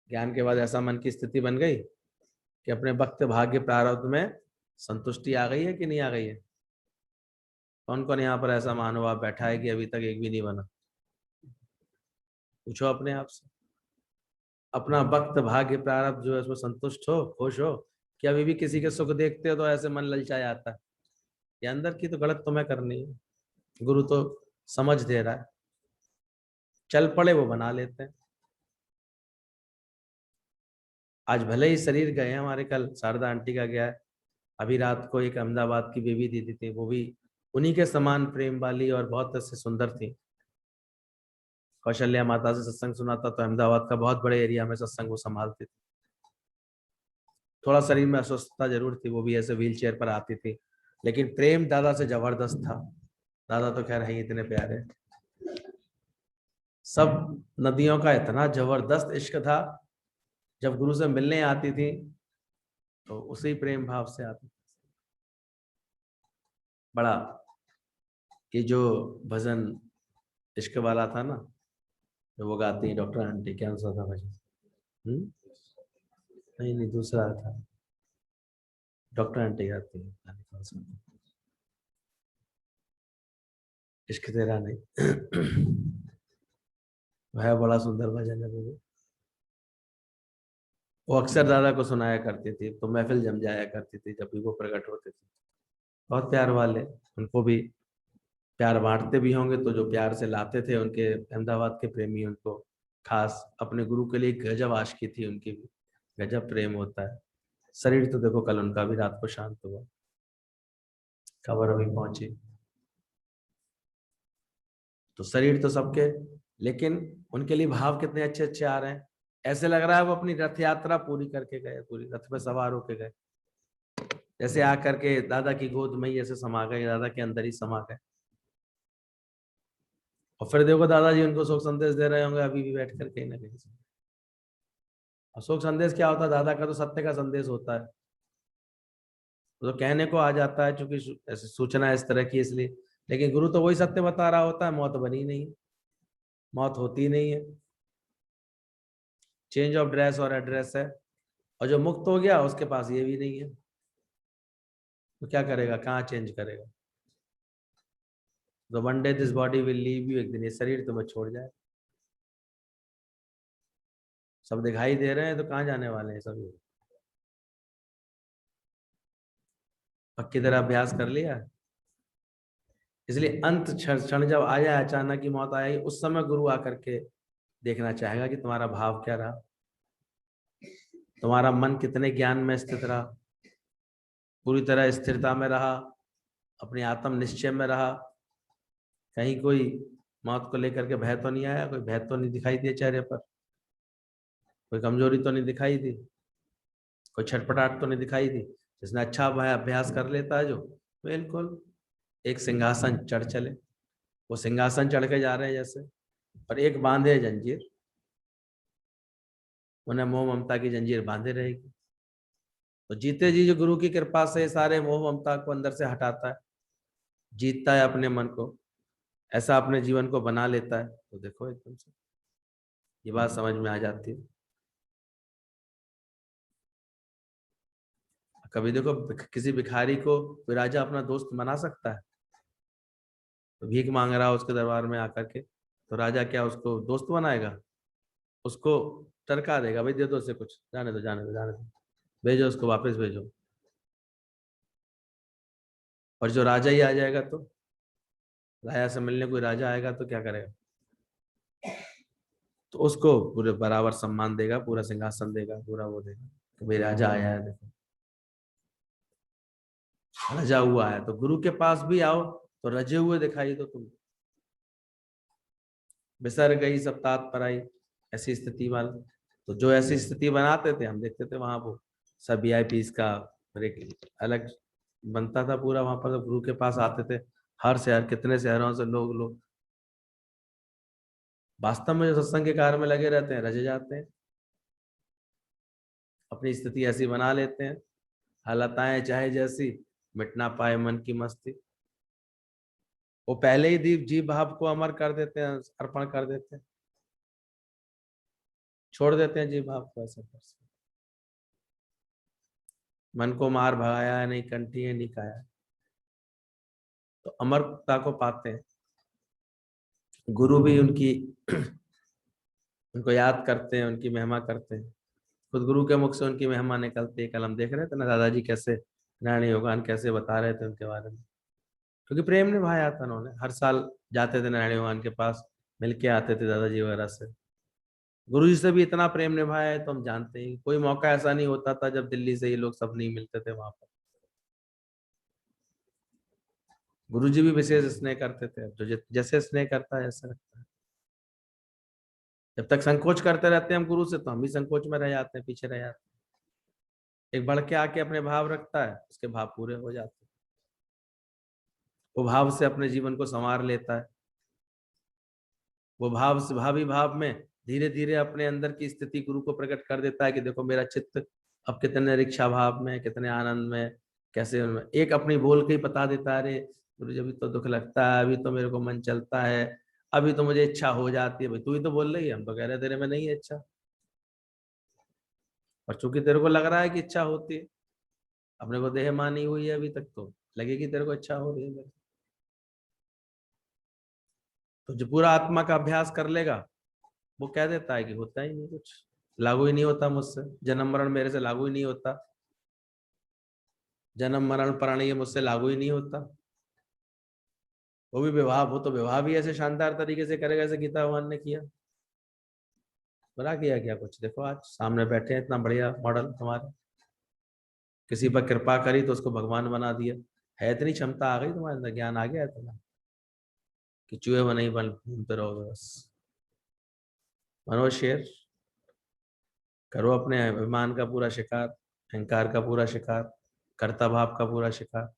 ज्ञान के बाद ऐसा मन की स्थिति बन गई कि अपने वक्त भाग्य प्रारब्ध में संतुष्टि आ गई है कि नहीं आ गई है? कौन कौन यहाँ पर ऐसा महानुभाव बैठा है कि अभी तक एक भी नहीं बना? पूछो अपने आप से, अपना वक्त भाग्य प्रारब्ध जो है उसमें संतुष्ट हो, खुश हो, कि अभी भी किसी के सुख देखते हो तो ऐसे मन ललचा जाता है? ये अंदर की तो गलत तुम्हें करनी है, गुरु तो समझ दे रहा है, चल पड़े वो बना लेते हैं। आज भले ही शरीर गए हमारे, कल शारदा आंटी का गया है, अभी रात को एक अहमदाबाद की बेबी दीदी थी, वो भी उन्हीं के समान प्रेम वाली और बहुत अच्छे सुंदर थी। कौशल्या माता से सत्संग सुना था, तो अहमदाबाद का बहुत बड़े एरिया में सत्संग वो संभालती थी। थोड़ा शरीर में अस्वस्थता जरूर थी, वो भी ऐसे व्हील चेयर पर आती थी, लेकिन प्रेम दादा से जबरदस्त था। दादा तो खैर है ही इतने प्यारे। सब नदियों का इतना जबरदस्त इश्क था, जब गुरु से मिलने आती थी तो उसी प्रेम भाव से आती। बड़ा ये जो भजन इश्क वाला था ना, जो वो गाती है डॉक्टर आंटी, क्या सा था भजन? नहीं नहीं, दूसरा था, डॉक्टर आंटी गाती है, पता नहीं कौन सा। इश्क तेरा नहीं वह बड़ा सुंदर भजन है वो। वो अक्सर दादा को सुनाया करती थी, तो महफिल जम जाया करती थी जब भी वो प्रकट होते थे। बहुत प्यार वाले, उनको भी प्यार बांटते भी होंगे, तो जो प्यार से लाते थे उनके अहमदाबाद के प्रेमी, उनको खास अपने गुरु के लिए गजब आशिकी थी उनकी भी, गजब प्रेम होता है। शरीर तो देखो कल उनका भी रात को शांत हुआ, खबर अभी पहुंची। तो शरीर तो सबके, लेकिन उनके लिए भाव कितने अच्छे अच्छे आ रहे हैं। ऐसे लग रहा है वो अपनी रथ यात्रा पूरी करके गए, पूरी रथ पे सवार होके गए, जैसे आकर के दादा की गोद में ही ऐसे समा गए, दादा के अंदर ही समा गए। और फिर देखो दादाजी उनको शोक संदेश दे रहे होंगे अभी भी बैठ कर कहीं ना कहीं से। और शोक संदेश क्या होता है? दादा का तो सत्य का संदेश होता है, तो कहने को आ जाता है क्योंकि ऐसे सूचना इस तरह की, इसलिए। लेकिन गुरु तो वही सत्य बता रहा होता है, मौत बनी नहीं है, मौत होती नहीं है, चेंज ऑफ ड्रेस और एड्रेस है। और जो मुक्त हो गया उसके पास ये भी नहीं है, तो क्या करेगा, कहाँ चेंज करेगा? तो one day this body will leave you, एक दिन ये शरीर तुम्हें छोड़ जाए। सब दिखाई दे रहे हैं तो कहाँ जाने वाले हैं सभी? पक्की तरह अभ्यास कर लिया। इसलिए अंत क्षण जब आया, अचानक की मौत आई, उस समय गुरु आकर के देखना चाहेगा कि तुम्हारा भाव क्या रहा, तुम्हारा मन कितने ज्ञान में स्थित रहा, पूरी तरह स्थिरता में रहा, अपनी आत्म निश्चय में रहा, कहीं कोई मौत को लेकर के भय तो नहीं आया, कोई भय तो नहीं दिखाई दिया चेहरे पर, कोई कमजोरी तो नहीं दिखाई दी, कोई छटपटाहट तो नहीं दिखाई दी। जिसने अच्छा अभ्यास कर लेता है जो, बिल्कुल एक सिंहासन चढ़ चले। वो सिंहासन चढ़ के जा रहे हैं जैसे, और एक बांधे जंजीर, उन्हें मोह ममता की जंजीर बांधे रहेगी। तो जीते जी जो गुरु की कृपा से सारे मोह ममता को अंदर से हटाता है, जीतता है अपने मन को, ऐसा अपने जीवन को बना लेता है, तो देखो एकदम से ये बात समझ में आ जाती है। कभी देखो किसी भिखारी को कोई राजा अपना दोस्त बना सकता है? तो भीख मांग रहा है उसके दरबार में आकर के, तो राजा क्या उसको दोस्त बनाएगा? उसको टरका देगा, भाई दे दो उसे कुछ, जाने दो जाने दो जाने दो, भेजो उसको वापस भेजो। और जो राजा ही आ जाएगा तो राजा से मिलने कोई राजा आएगा तो क्या करेगा, तो उसको पूरे बराबर सम्मान देगा, पूरा सिंहासन देगा, पूरा वो देगा कि भाई राजा आया है, देखो रजा हुआ है। तो गुरु के पास भी आओ तो रजे हुए दिखाई दो तुम, बिसर गई सब तात पर आई, ऐसी स्थिति वाला। तो जो ऐसी स्थिति बनाते थे हम देखते थे वहां, वो सब वीआईपी का एक अलग बनता था पूरा वहां पर। तो गुरु के पास आते थे हर शहर, कितने शहरों से लोग वास्तव में जो सत्संग के कार्य में लगे रहते हैं रजे जाते हैं, अपनी स्थिति ऐसी बना लेते हैं, हालत आए चाहे जैसी, मिट ना पाए मन की मस्ती। वो पहले ही दीप जीव भाव को अमर कर देते हैं, अर्पण कर देते हैं, छोड़ देते हैं जीव भाव को ऐसे कर से। मन को मार भगाया है, नहीं कंठी है नहीं काया, तो अमरता को पाते हैं। गुरु भी उनकी उनको याद करते हैं, उनकी महिमा करते हैं। खुद गुरु के मुख से उनकी महिमा निकलती है। कल हम देख रहे थे ना दादाजी कैसे नारायण योगान कैसे बता रहे थे उनके बारे में, क्योंकि प्रेम निभाया था उन्होंने। हर साल जाते थे नारायण योगान के पास, मिलके आते थे दादाजी वगैरह से। गुरु जी से भी इतना प्रेम निभाया है तो हम जानते हैं। कोई मौका ऐसा नहीं होता था जब दिल्ली से ये लोग सब नहीं मिलते थे वहां पर। गुरु जी भी विशेष स्नेह करते थे, जो जैसे स्नेह करता है ऐसा रखता है। जब तक संकोच करते रहते हैं हम गुरु से, तो हम भी संकोच में रह जाते हैं, पीछे रह जाते हैं। एक बढ़ के आके अपने भाव रखता है, उसके भाव पूरे हो जाते हैं। वो भाव से अपने जीवन को संवार लेता है। वो भाव से भावी भाव में धीरे धीरे अपने अंदर की स्थिति गुरु को प्रकट कर देता है कि देखो मेरा चित्त अब कितने रिक्शा भाव में, कितने आनंद में, कैसे उनमें। एक अपनी बोल के ही बता देता है, अरे गुरु जी अभी तो दुख लगता है, अभी तो मेरे को मन चलता है, अभी तो मुझे इच्छा हो जाती है। भाई तू ही तो बोल रही है, हम तो कह रहे तेरे में नहीं है इच्छा, और चूंकि तेरे को लग रहा है कि इच्छा होती है, अपने को देह मानी हुई है अभी तक, तो लगेगी तेरे को इच्छा हो रही है। तो जो पूरा आत्मा का अभ्यास कर लेगा वो कह देता है कि होता ही नहीं कुछ, लागू ही नहीं होता मुझसे, जन्म मरण मेरे से लागू ही नहीं होता, जन्म मरण प्राण ये मुझसे लागू ही नहीं होता। वो भी विवाह, वो तो विवाह भी ऐसे शानदार तरीके से करेगा जैसे गीता भगवान ने किया। बड़ा किया क्या कुछ, देखो आज सामने बैठे हैं इतना बढ़िया मॉडल तुम्हारे। किसी पर कृपा करी तो उसको भगवान बना दिया। है इतनी क्षमता आ गई तुम्हारे अंदर, ज्ञान आ गया है तुम्हारा कि चूहे बने ही बन घूमते रहोगे बस। मनोज शेर, करो अपने अभिमान का पूरा शिकार, अहंकार का पूरा शिकार, कर्ता भाव का पूरा शिकार।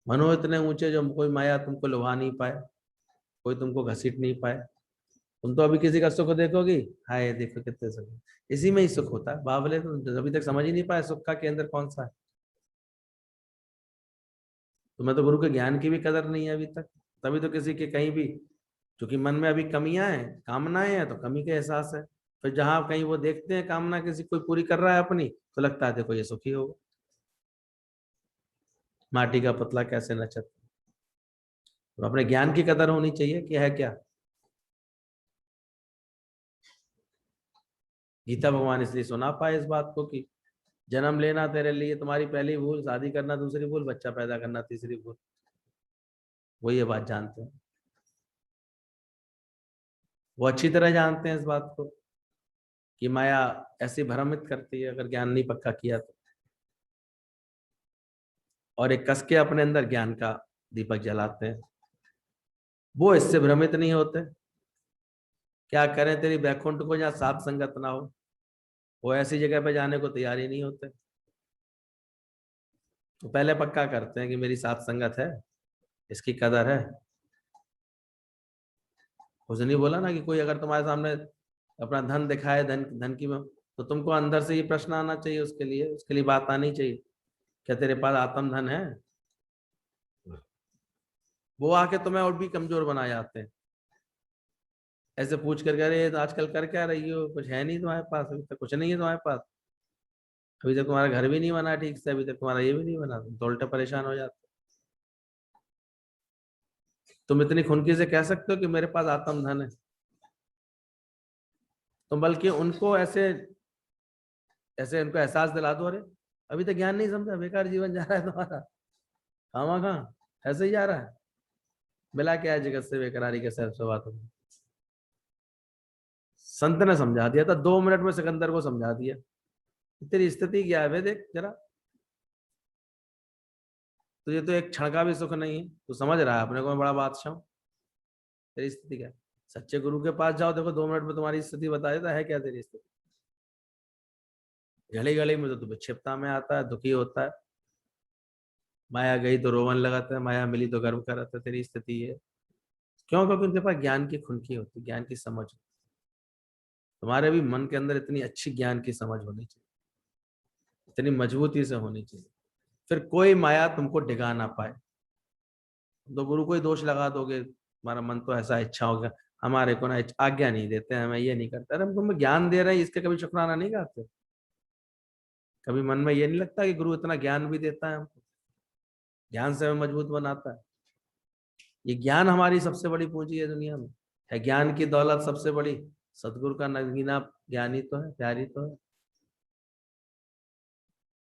मनो इतने ऊंचे जो कोई माया तुमको लुभा नहीं पाए, कोई तुमको घसीट नहीं पाए। तुम तो अभी किसी का सुख देखोगी, हाय देखो कितने सुख, इसी में ही सुख होता है। बाबले तो अभी तक समझ ही नहीं पाए सुख का केंद्र कौन सा है। तुम्हें तो गुरु के ज्ञान की भी कदर नहीं है अभी तक, तभी तो किसी के कहीं भी, क्योंकि मन में अभी कमियां हैं, कामनाएं हैं, तो कमी का एहसास है। फिर जहां कहीं वो देखते हैं कामना किसी कोई पूरी कर रहा है अपनी, तो लगता है देखो ये सुखी होगा। माटी का पुतला कैसे नचत। तो अपने ज्ञान की कदर होनी चाहिए कि है क्या। गीता भगवान इसलिए सुना पाए इस बात को कि जन्म लेना तेरे लिए तुम्हारी पहली भूल, शादी करना दूसरी भूल, बच्चा पैदा करना तीसरी भूल। वो ये बात जानते हैं, वो अच्छी तरह जानते हैं इस बात को कि माया ऐसी भ्रमित करती है अगर ज्ञान नहीं पक्का किया तो। और एक कस के अपने अंदर ज्ञान का दीपक जलाते हैं, वो इससे भ्रमित नहीं होते। क्या करें तेरी बैकुंठ को जहाँ सात संगत ना हो, वो ऐसी जगह पे जाने को तैयार ही नहीं होते। तो पहले पक्का करते हैं कि मेरी सात संगत है, इसकी कदर है। उसने नहीं बोला ना कि कोई अगर तुम्हारे सामने अपना धन दिखाए, धन धन की तो तुमको अंदर से ये प्रश्न आना चाहिए, उसके लिए बात आनी चाहिए, क्या तेरे पास आत्म धन है। वो आके तुम्हें और भी कमजोर बना जाते हैं, ऐसे पूछ कर, अरे तो आजकल कर क्या रही हो, कुछ है नहीं तुम्हारे पास, अभी तक कुछ नहीं है तुम्हारे पास, अभी तक तुम्हारा घर भी नहीं बना ठीक से, अभी तक तुम्हारा ये भी नहीं बना, तुम तो उल्टा परेशान हो जाते। तुम इतनी खुनकी से कह सकते हो कि मेरे पास आत्म धन है, तुम बल्कि उनको ऐसे ऐसे उनको एहसास दिला दो, अरे अभी तक ज्ञान नहीं समझा, बेकार जीवन जा रहा है तुम्हारा, खामा खा ऐसे ही जा रहा है। मिला क्या है जगत से बेकरारी के सहज स्वभाव तुम्हें। संत ने समझा दिया था, 2 मिनट में सिकंदर को समझा दिया। तेरी स्थिति क्या है वे देख जरा, तुझे तो एक क्षण का भी सुख नहीं है, तू समझ रहा है अपने को मैं बड़ा बादशाह हूं, तेरी स्थिति क्या है। सच्चे गुरु के पास जाओ, देखो 2 मिनट में तुम्हारी स्थिति बता देता है क्या तेरी स्थिति। गली गली में तो तू विक्षिप्तता में आता है, दुखी होता है, माया गई तो रोवन लगाता है, माया मिली तो गर्व कराता है, तेरी स्थिति है। क्यों? क्योंकि उनके पास ज्ञान की खुनकी होती, ज्ञान की समझ। तुम्हारे भी मन के अंदर इतनी अच्छी ज्ञान की समझ होनी चाहिए, इतनी मजबूती से होनी चाहिए, फिर कोई माया तुमको डिगा ना पाए। तो गुरु को ही दोष लगा दोगे, हमारा मन तो ऐसा इच्छा हो गया, हमारे को ना आज्ञा नहीं देते हैं, हमें ये नहीं करते। अरे हम तुम्हें ज्ञान दे रहे हैं, इसके कभी शुक्राना नहीं करते? कभी मन में ये नहीं लगता कि गुरु इतना ज्ञान भी देता है हमको, ज्ञान से हमें मजबूत बनाता है। ये ज्ञान हमारी सबसे बड़ी पूंजी है दुनिया में, है ज्ञान की दौलत सबसे बड़ी। सतगुरु का नगीना ज्ञानी तो है, प्यारी तो है,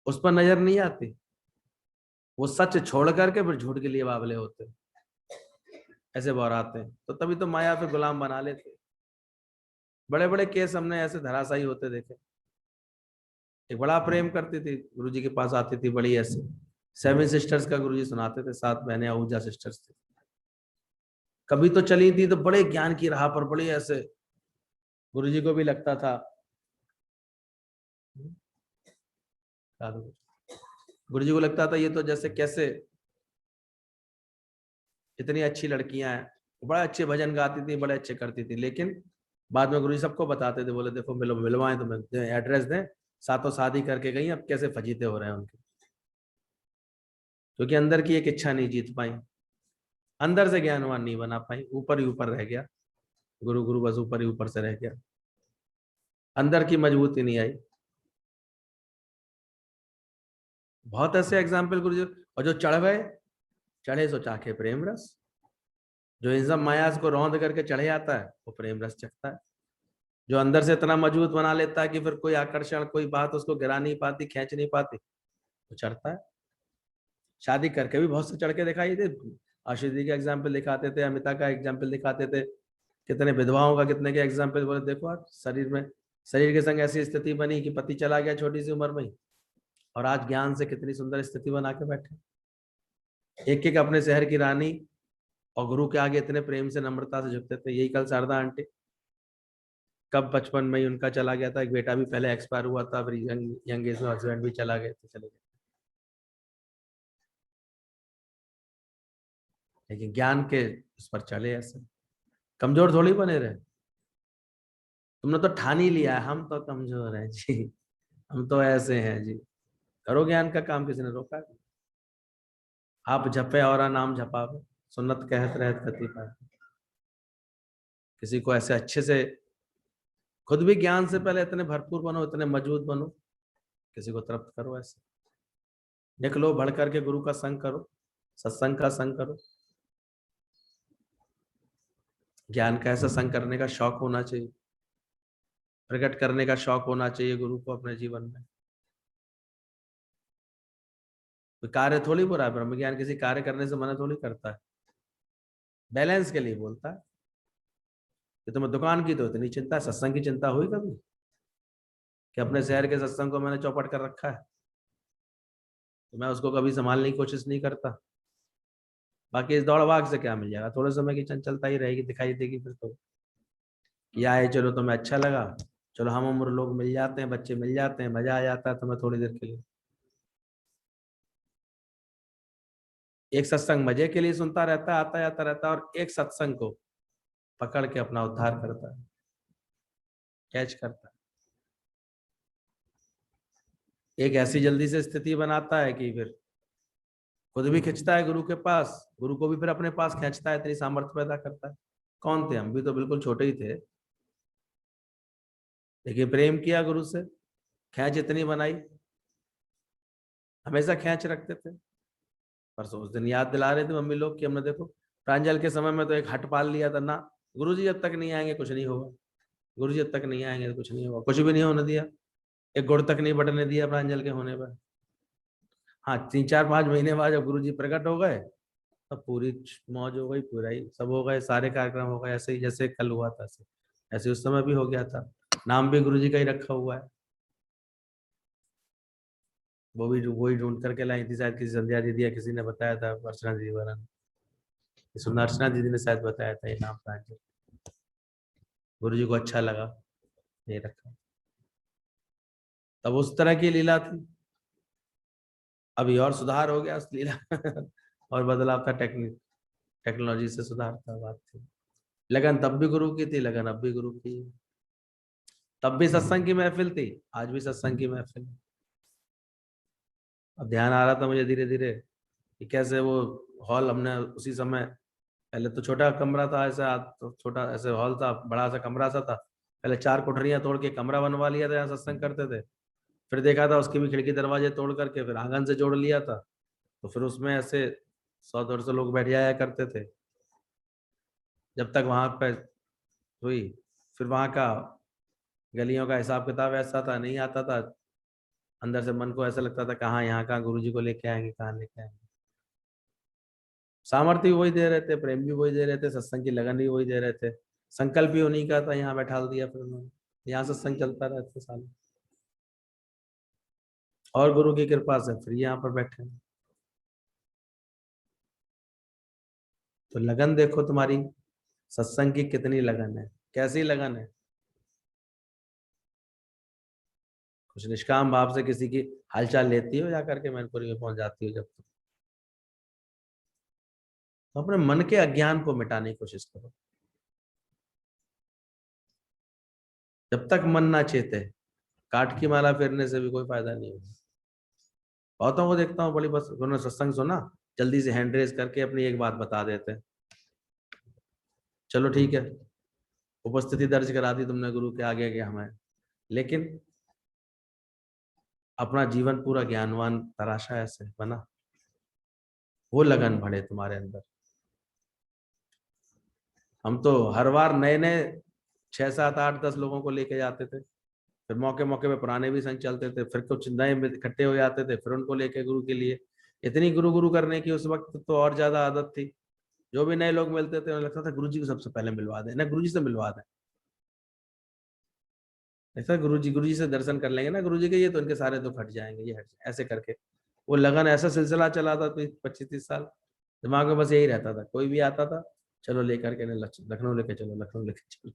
उस पर नजर नहीं आती। वो सच छोड़ करके फिर झूठ के लिए बावले होते हैं, ऐसे बौराते हैं, तो तभी तो माया पे गुलाम बना लेते। बड़े बड़े केस हमने ऐसे धराशायी होते देखे। एक बड़ा प्रेम करती थी, गुरुजी के पास आती थी, बड़ी ऐसे 7 सिस्टर्स का गुरुजी सुनाते थे, 7 बहनें आहूजा सिस्टर्स थी। कभी तो चली थी तो बड़े ज्ञान की राह पर, बड़ी ऐसे गुरुजी को भी लगता था, गुरुजी को लगता था ये तो जैसे कैसे इतनी अच्छी लड़कियां हैं, बड़े अच्छे भजन गाती थी, बड़े अच्छे करती थी। लेकिन बाद में गुरुजी सबको बताते थे, बोले देखो मिलो, मिलवाएं तुम्हें, एड्रेस दें, सातों शादी करके गई, अब कैसे फजीते हो रहे हैं उनके, क्योंकि अंदर की एक इच्छा नहीं जीत पाई, अंदर से ज्ञानवान नहीं बना पाई, ऊपर ही ऊपर रह गया गुरु, गुरु बस ऊपर ही ऊपर से रह गया, अंदर की मजबूती नहीं आई। बहुत ऐसे एग्जाम्पल गुरु जी। और जो चढ़ गए, चढ़े सो चाखे प्रेम रस, जो इन सब मायास को रौंद करके चढ़े आता है वो प्रेम रस चखता है। जो अंदर से इतना मजबूत बना लेता है कि फिर कोई आकर्षण, कोई बात उसको गिरा नहीं पाती, खींच नहीं पाती, वो चढ़ता है। शादी करके भी बहुत से चढ़ के दिखाई थे, आशीष जी का एग्जाम्पल दिखाते थे, अमिता का एग्जाम्पल दिखाते थे, कितने विधवाओं का, कितने के एग्जाम्पल बोले देखो आप, शरीर में, शरीर के संग ऐसी स्थिति बनी कि पति चला गया छोटी सी उम्र में ही, और आज ज्ञान से कितनी सुंदर स्थिति बना के बैठे। एक एक अपने शहर की रानी, और गुरु के आगे इतने प्रेम से नम्रता से झुकते थे। यही कल शारदा आंटी, कब बचपन में ही उनका चला गया था, एक बेटा भी पहले एक्सपायर हुआ था, फिर यंग एज में हस्बैंड भी चला गए थे, चले गए। लेकिन ज्ञान के उस पर चले ऐसे, कमजोर थोड़ी बने रहे। तुमने तो ठान ही लिया है हम तो कमजोर हैं जी, हम तो ऐसे हैं जी। करो ज्ञान का काम, किसी ने रोका? आप जपे और नाम जपावे, सुन्नत कहत रहत कति पाए। किसी को ऐसे अच्छे से, खुद भी ज्ञान से पहले इतने भरपूर बनो, इतने मजबूत बनो, किसी को तृप्त करो ऐसे। निकलो, बढ़ करके गुरु का संग करो, सत्संग का संग करो। ज्ञान का ऐसा संग करने का शौक होना चाहिए, प्रकट करने का शौक होना चाहिए गुरु को अपने जीवन में। कोई कार्य थोड़ी बुरा है, ब्रह्म ज्ञान किसी कार्य करने से मना थोड़ी करता है, बैलेंस के लिए बोलता है। कि तुम्हें दुकान की तो इतनी चिंता है, सत्संग की चिंता हुई कभी कि अपने शहर के सत्संग को मैंने चौपट कर रखा है, तो मैं उसको कभी संभालने की कोशिश नहीं करता। बाकी इस दौड़ भाग से क्या मिल जाएगा, थोड़े समय की चंचलता ही रहेगी, दिखाई देगी फिर तो। या है चलो तुम्हें अच्छा लगा, चलो हम उम्र लोग मिल जाते हैं, बच्चे मिल जाते हैं, मजा आ जाता है तुम्हें थोड़ी देर के लिए। एक सत्संग मजे के लिए सुनता रहता है, आता जाता रहता है, और एक सत्संग को पकड़ के अपना उद्धार करता है, कैच करता है, एक ऐसी जल्दी से स्थिति बनाता है कि फिर खुद भी खिंचता है गुरु के पास, गुरु को भी फिर अपने पास खींचता है, इतनी सामर्थ्य पैदा करता है। कौन थे हम भी तो बिल्कुल छोटे ही थे, लेकिन प्रेम किया गुरु से, खींच इतनी बनाई, हमेशा खींच रखते थे। परसों उस दिन याद दिला रहे थे मम्मी लोग कि हमने देखो प्रांजल के समय में तो एक हट पाल लिया था ना, गुरुजी जब तक नहीं आएंगे कुछ नहीं होगा, गुरुजी जब तक नहीं आएंगे तो कुछ नहीं होगा, कुछ भी नहीं होने दिया, एक गुड़ तक नहीं बटने दिया प्रांजल के होने पर। हाँ 3 4 5 महीने बाद जब गुरुजी प्रकट हो गए, अब पूरी मौज हो गई, पूरा ही सब हो गए, सारे कार्यक्रम हो गए ऐसे ही जैसे कल हुआ था, ऐसे ऐसे उस समय भी हो गया था। नाम भी गुरुजी का ही रखा हुआ है। वो भी वही ढूंढ करके लाई थी शायद, किसी संध्या दीदी या किसी ने बताया था, अर्चना दीदी वाला ने, अर्चना दीदी ने शायद बताया था ये नाम था। गुरुजी को अच्छा लगा, ये रखा। तब उस तरह की लीला थी। अभी और सुधार हो गया उस लीला और बदलाव था, टेक्नोलॉजी से सुधार था, बात थी। लगन तब भी गुरु की थी, लगन अब भी गुरु की है। तब भी सत्संग की महफिल थी, आज भी सत्संग की महफिल है। अब ध्यान आ रहा था मुझे धीरे धीरे कि कैसे वो हॉल हमने उसी समय, पहले तो छोटा कमरा था ऐसा, तो छोटा ऐसे हॉल था, बड़ा सा कमरा सा था। पहले 4 कोठरियां तोड़ के कमरा बनवा लिया था, यहाँ सत्संग करते थे। फिर देखा था उसकी भी खिड़की दरवाजे तोड़ करके फिर आंगन से जोड़ लिया था। तो फिर उसमें ऐसे 100-150 लोग बैठ जाया करते थे, जब तक वहां पे हुई। फिर वहां का गलियों का हिसाब किताब ऐसा था, नहीं आता था। अंदर से मन को ऐसा लगता था कहाँ यहाँ कहाँ गुरुजी को लेके आएंगे, कहाँ लेके आएंगे। सामर्थ्य भी वही दे रहे थे, प्रेम भी वही दे रहे थे, सत्संग की लगन भी वही दे रहे थे। संकल्प भी उन्हीं का था, यहाँ बैठा दिया फिर उन्होंने। यहाँ सत्संग चलता रहता साल। और गुरु की कृपा से फिर यहाँ पर बैठे हैं। तो लगन देखो तुम्हारी, सत्संग की कितनी लगन है, कैसी लगन है। कुछ निष्काम भाव से किसी की हालचाल लेती हो, जा करके मैनपुरी में पहुंच जाती हो जब तो अपने मन के अज्ञान को मिटाने की कोशिश करो। जब तक मन ना चेते, काट की माला फेरने से भी कोई फायदा नहीं होगा। बहुतों को देखता हूँ, बड़ी बस उन्होंने सत्संग सुना, जल्दी से हैंड रेज करके अपनी एक बात बता देते हैं। चलो ठीक है, उपस्थिति दर्ज करा दी तुमने गुरु के आगे कि हमें, लेकिन अपना जीवन पूरा ज्ञानवान तराशा ऐसे बना, वो लगन बढ़े तुम्हारे अंदर। हम तो हर बार नए नए 6, 7, 8, 10 लोगों को लेके जाते थे। फिर मौके मौके पे पुराने भी संग चलते थे, फिर कुछ नए इकट्ठे हो जाते थे, फिर उनको लेके गुरु के लिए। इतनी गुरु गुरु करने की उस वक्त तो और ज्यादा आदत थी। जो भी नए लोग मिलते थे उन्हें लगता था गुरु जी को सबसे पहले मिलवा दें ना, गुरु जी से मिलवा दें। ऐसा गुरु जी से दर्शन कर लेंगे ना गुरु जी के, ये तो उनके सारे दुख हट जाएंगे, ये हट जाएंगे, ऐसे करके वो लगन ऐसा सिलसिला चला था। तो 25-30 साल दिमाग में बस यही रहता था, कोई भी आता था चलो लेकर के लखनऊ लेके चलो, लखनऊ लेके चलो।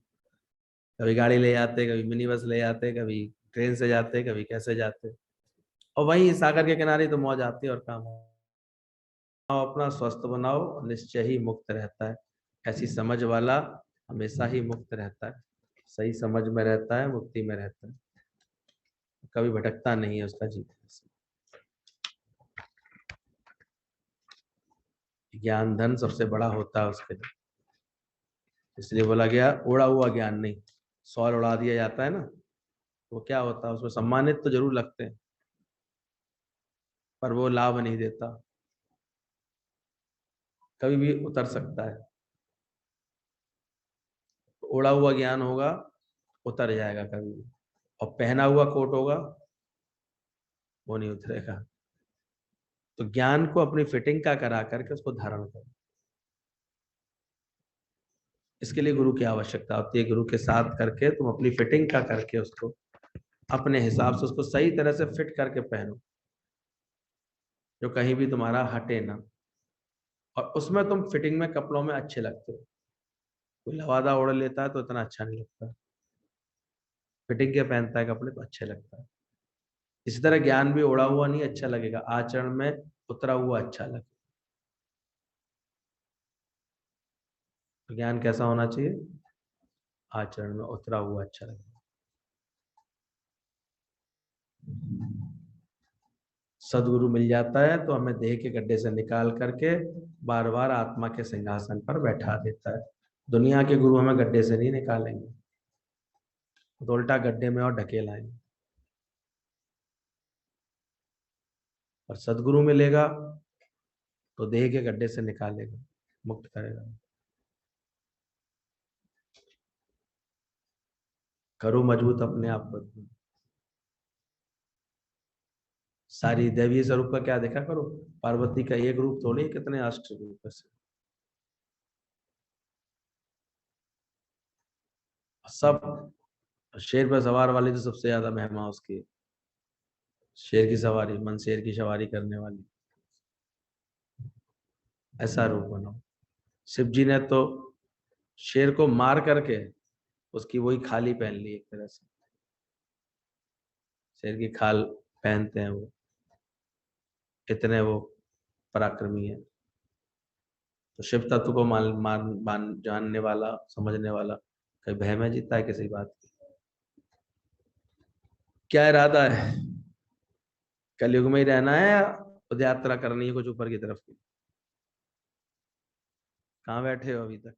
कभी गाड़ी ले जाते, कभी मिनी बस ले जाते, कभी ट्रेन से जाते, कभी कैसे जाते। और वहीं सागर के किनारे तो मौज आती है और काम हो। अपना स्वस्थ बनाओ, निश्चय ही मुक्त रहता है। ऐसी समझ वाला हमेशा ही मुक्त रहता है, सही समझ में रहता है, मुक्ति में रहता है, कभी भटकता नहीं है उसका जीवन। ज्ञान धन सबसे बड़ा होता है उसके लिए, इसलिए बोला गया उड़ा हुआ ज्ञान नहीं। सौर उड़ा दिया जाता है ना, वो क्या होता है, उसमें सम्मानित तो जरूर लगते हैं पर वो लाभ नहीं देता, कभी भी उतर सकता है। तो उड़ा हुआ ज्ञान होगा, उतर जाएगा कभी भी। और पहना हुआ कोट होगा, वो नहीं उतरेगा। तो ज्ञान को अपनी फिटिंग का करा करके उसको धारण करो। इसके लिए गुरु की आवश्यकता होती है, गुरु के साथ करके तुम अपनी फिटिंग का करके उसको अपने हिसाब से उसको सही तरह से फिट करके पहनो, जो कहीं भी तुम्हारा हटे ना। और उसमें तुम फिटिंग में कपड़ों में अच्छे लगते हो। कोई लवादा ओढ़ लेता है तो इतना अच्छा नहीं लगता, फिटिंग के पहनता है कपड़े तो अच्छे लगता है। इसी तरह ज्ञान भी ओढ़ा हुआ नहीं अच्छा लगेगा, आचरण में उतरा हुआ अच्छा लगेगा। तो ज्ञान कैसा होना चाहिए, आचरण में उतरा हुआ अच्छा लगेगा। सदगुरु मिल जाता है तो हमें देह के गड्ढे से निकाल करके बार बार आत्मा के सिंहासन पर बैठा देता है। दुनिया के गुरु हमें गड्ढे से नहीं निकालेंगे, तो उल्टा गड्ढे में और ढकेलाएंगे। और सदगुरु मिलेगा तो देह के गड्ढे से निकालेगा, मुक्त करेगा। करो मजबूत अपने आप को, सारी दैवीय स्वरूप का क्या देखा करो, पार्वती का एक रूप थोड़ी, कितने अष्ट रूप से सब। शेर पर सवार वाली तो सबसे ज्यादा महिमा उसकी, शेर की सवारी, मन शेर की सवारी करने वाली, ऐसा रूप बनाओ। शिव जी ने तो शेर को मार करके उसकी वही खाली पहन ली एक तरह से, शेर की खाल पहनते हैं वो, इतने वो पराक्रमी है। तो शिव तत्व को मान जानने वाला, समझने वाला कहीं भय में जीता है किसी बात की। क्या इरादा है, कलयुग में ही रहना है या पद यात्रा करनी है कुछ ऊपर की तरफ की? कहाँ बैठे हो अभी तक?